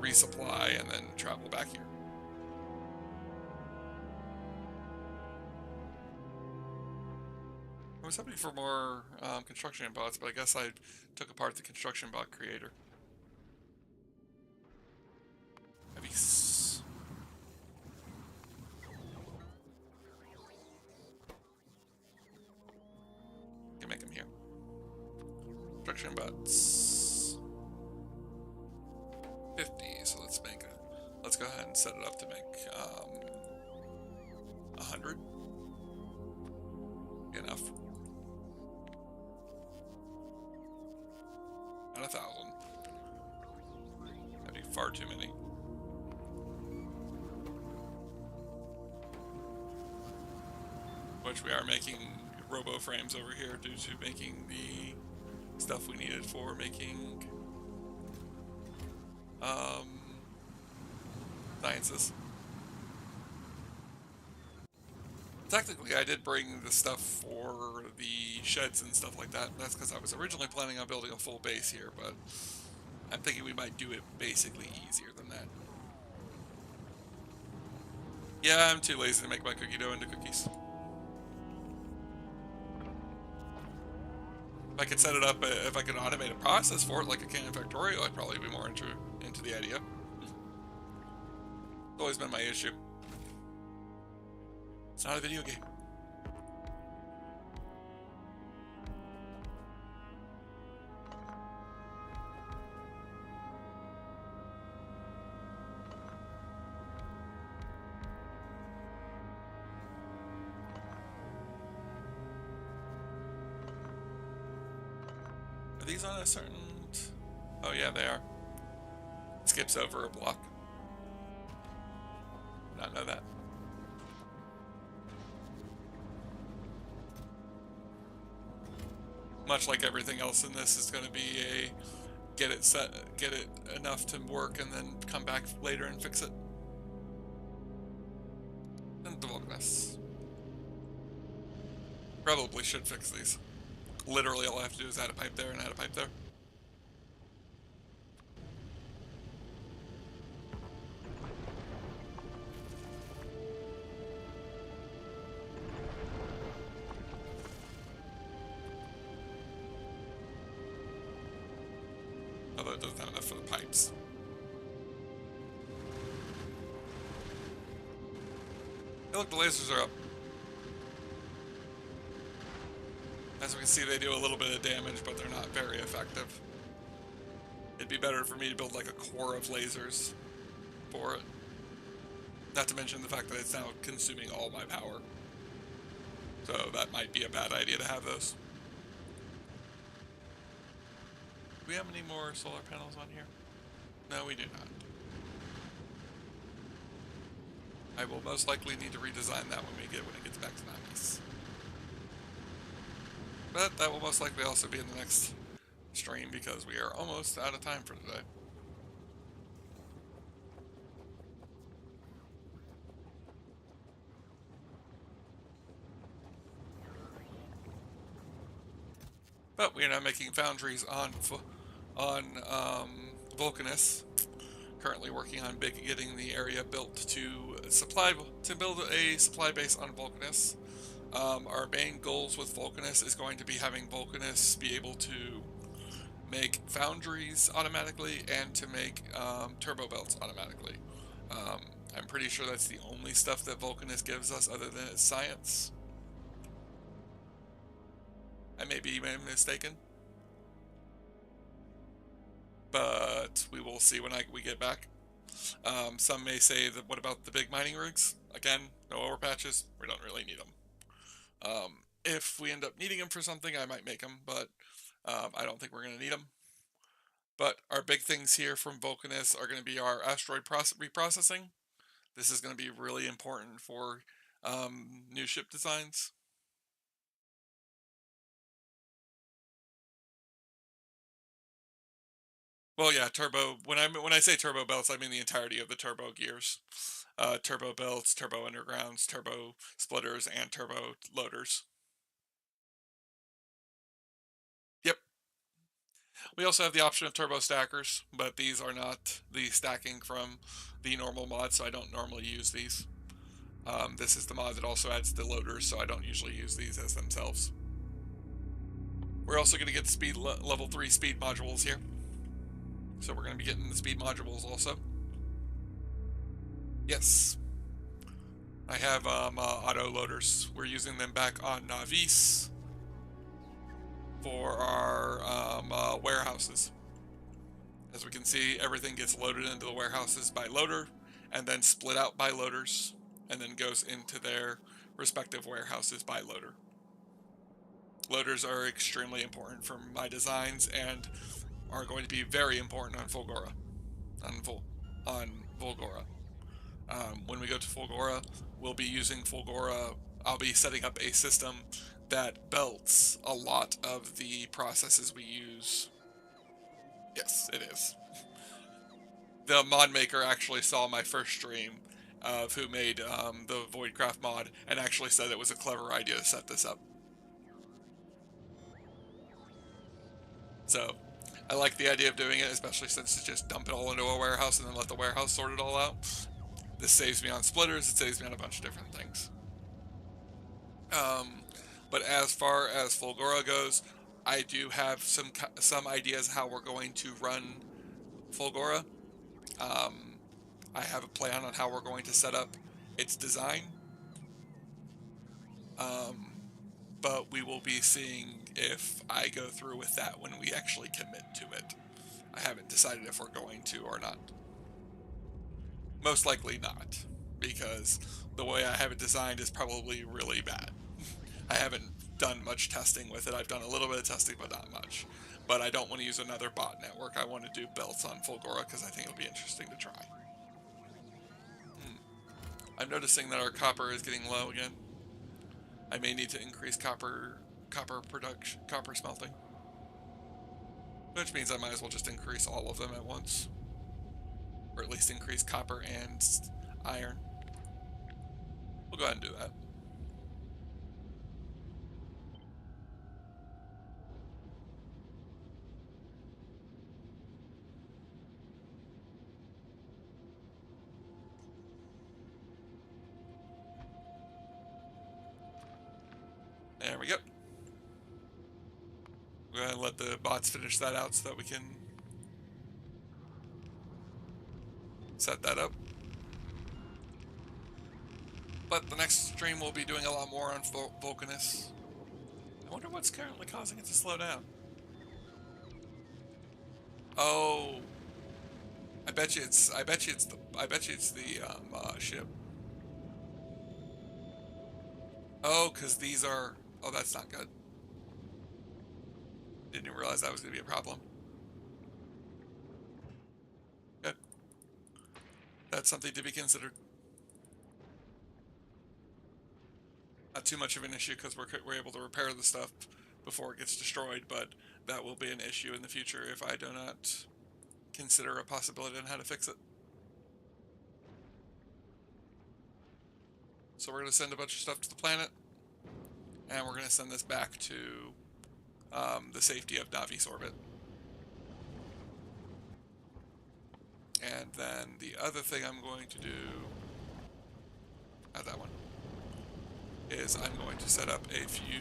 resupply and then travel back here. I was hoping for more construction bots, but I guess I took apart the construction bot creator. Heavies. Can make them here. Construction bots. 50, so let's make a. Let's go ahead and set it up to make 100. Enough. Not 1,000. That'd be far too many. Which we are making robo frames over here due to making the stuff we needed for making sciences. Technically, I did bring the stuff for the sheds and stuff like that. That's because I was originally planning on building a full base here, but I'm thinking we might do it basically easier than that. Yeah, I'm too lazy to make my cookie dough into cookies. If I could set it up, if I could automate a process for it like I can in Factorio, I'd probably be more into the idea. It's always been my issue. It's not a video game. Are these on a certain... Oh yeah, they are. Skips over a block. Not know that. Much like everything else in this is going to be a get it enough to work and then come back later and fix it. And the Vulcanus. Probably should fix these. Literally all I have to do is add a pipe there and add a pipe there. Although it doesn't have enough for the pipes. Hey look, the lasers are up. As we can see, they do a little bit of damage, but they're not very effective. It'd be better for me to build like a core of lasers for it. Not to mention the fact that it's now consuming all my power. So that might be a bad idea to have those. Do we have any more solar panels on here? No, we do not. I will most likely need to redesign that when it gets back to 90s. But that will most likely also be in the next stream because we are almost out of time for today. But we are now making foundries on Vulcanus. Currently working on getting the area built to build a supply base on Vulcanus. Our main goals with Vulcanus is going to be having Vulcanus be able to make foundries automatically and to make turbo belts automatically. I'm pretty sure that's the only stuff that Vulcanus gives us other than its science. I may be mistaken, but we will see when we get back. Some may say that what about the big mining rigs? Again, no overpatches. We don't really need them. If we end up needing them for something, I might make them, but I don't think we're going to need them. But our big things here from Vulcanus are going to be our asteroid reprocessing. This is going to be really important for new ship designs. Well, yeah, turbo. When I say turbo belts, I mean the entirety of the turbo gears, turbo belts, turbo undergrounds, turbo splitters, and turbo loaders. Yep. We also have the option of turbo stackers, but these are not the stacking from the normal mod, so I don't normally use these. This is the mod that also adds the loaders, so I don't usually use these as themselves. We're also going to get speed level 3 speed modules here. So we're going to be getting the speed modules also. Yes. I have auto loaders. We're using them back on Navis for our warehouses. As we can see, everything gets loaded into the warehouses by loader, and then split out by loaders, and then goes into their respective warehouses by loader. Loaders are extremely important for my designs and are going to be very important on Fulgora. On Volgora. When we go to Fulgora, we'll be using Fulgora. I'll be setting up a system that belts a lot of the processes we use. Yes, it is. The mod maker actually saw my first stream of who made the Voidcraft mod and actually said it was a clever idea to set this up. So I like the idea of doing it, especially since it's just dump it all into a warehouse and then let the warehouse sort it all out. This saves me on splitters, it saves me on a bunch of different things. But as far as Fulgora goes, I do have some ideas how we're going to run Fulgora. I have a plan on how we're going to set up its design. But we will be seeing if I go through with that when we actually commit to it. I haven't decided if we're going to or not. Most likely not, because the way I have it designed is probably really bad. I haven't done much testing with it. I've done a little bit of testing, but not much. But I don't want to use another bot network. I want to do belts on Fulgora because I think it'll be interesting to try. I'm noticing that our copper is getting low again. I may need to increase copper production, copper smelting. Which means I might as well just increase all of them at once. Or at least increase copper and iron. We'll go ahead and do that. There we go. We're going to let the bots finish that out so that we can set that up. But the next stream we'll be doing a lot more on Vulcanus. I wonder what's currently causing it to slow down. Oh, I bet you it's the ship. Oh, because these are. Oh, that's not good. Didn't even realize that was going to be a problem. Good. That's something to be considered. Not too much of an issue because we're able to repair the stuff before it gets destroyed, but that will be an issue in the future if I do not consider a possibility on how to fix it. So we're going to send a bunch of stuff to the planet, and we're going to send this back to the safety of Navis orbit. And then the other thing I'm going to do, that one, is I'm going to set up a few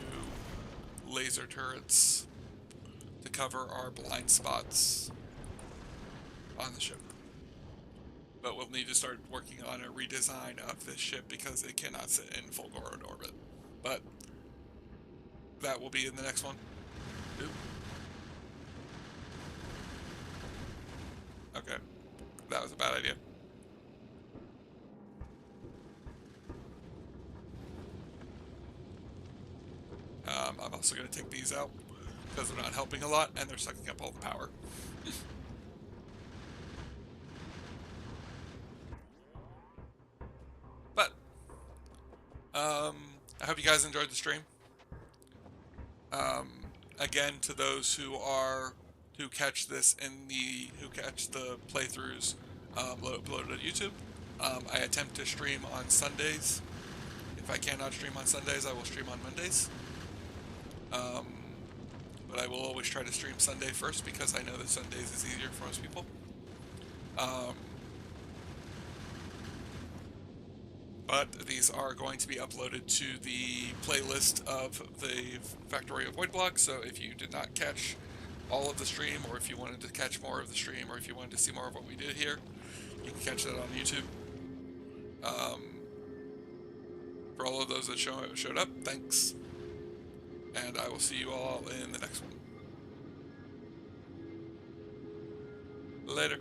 laser turrets to cover our blind spots on the ship. But we'll need to start working on a redesign of this ship because it cannot sit in Fulgora orbit. But that will be in the next one. Oop. Okay, that was a bad idea. I'm also going to take these out because they're not helping a lot and they're sucking up all the power. But I hope you guys enjoyed the stream. Again, to those who catch this who catch the playthroughs uploaded on YouTube, I attempt to stream on Sundays. If I cannot stream on Sundays, I will stream on Mondays. But I will always try to stream Sunday first because I know that Sundays is easier for most people. But but these are going to be uploaded to the playlist of the Factorio Void Block, so if you did not catch all of the stream, or if you wanted to catch more of the stream, or if you wanted to see more of what we did here, you can catch that on YouTube. For all of those that showed up, thanks. And I will see you all in the next one. Later.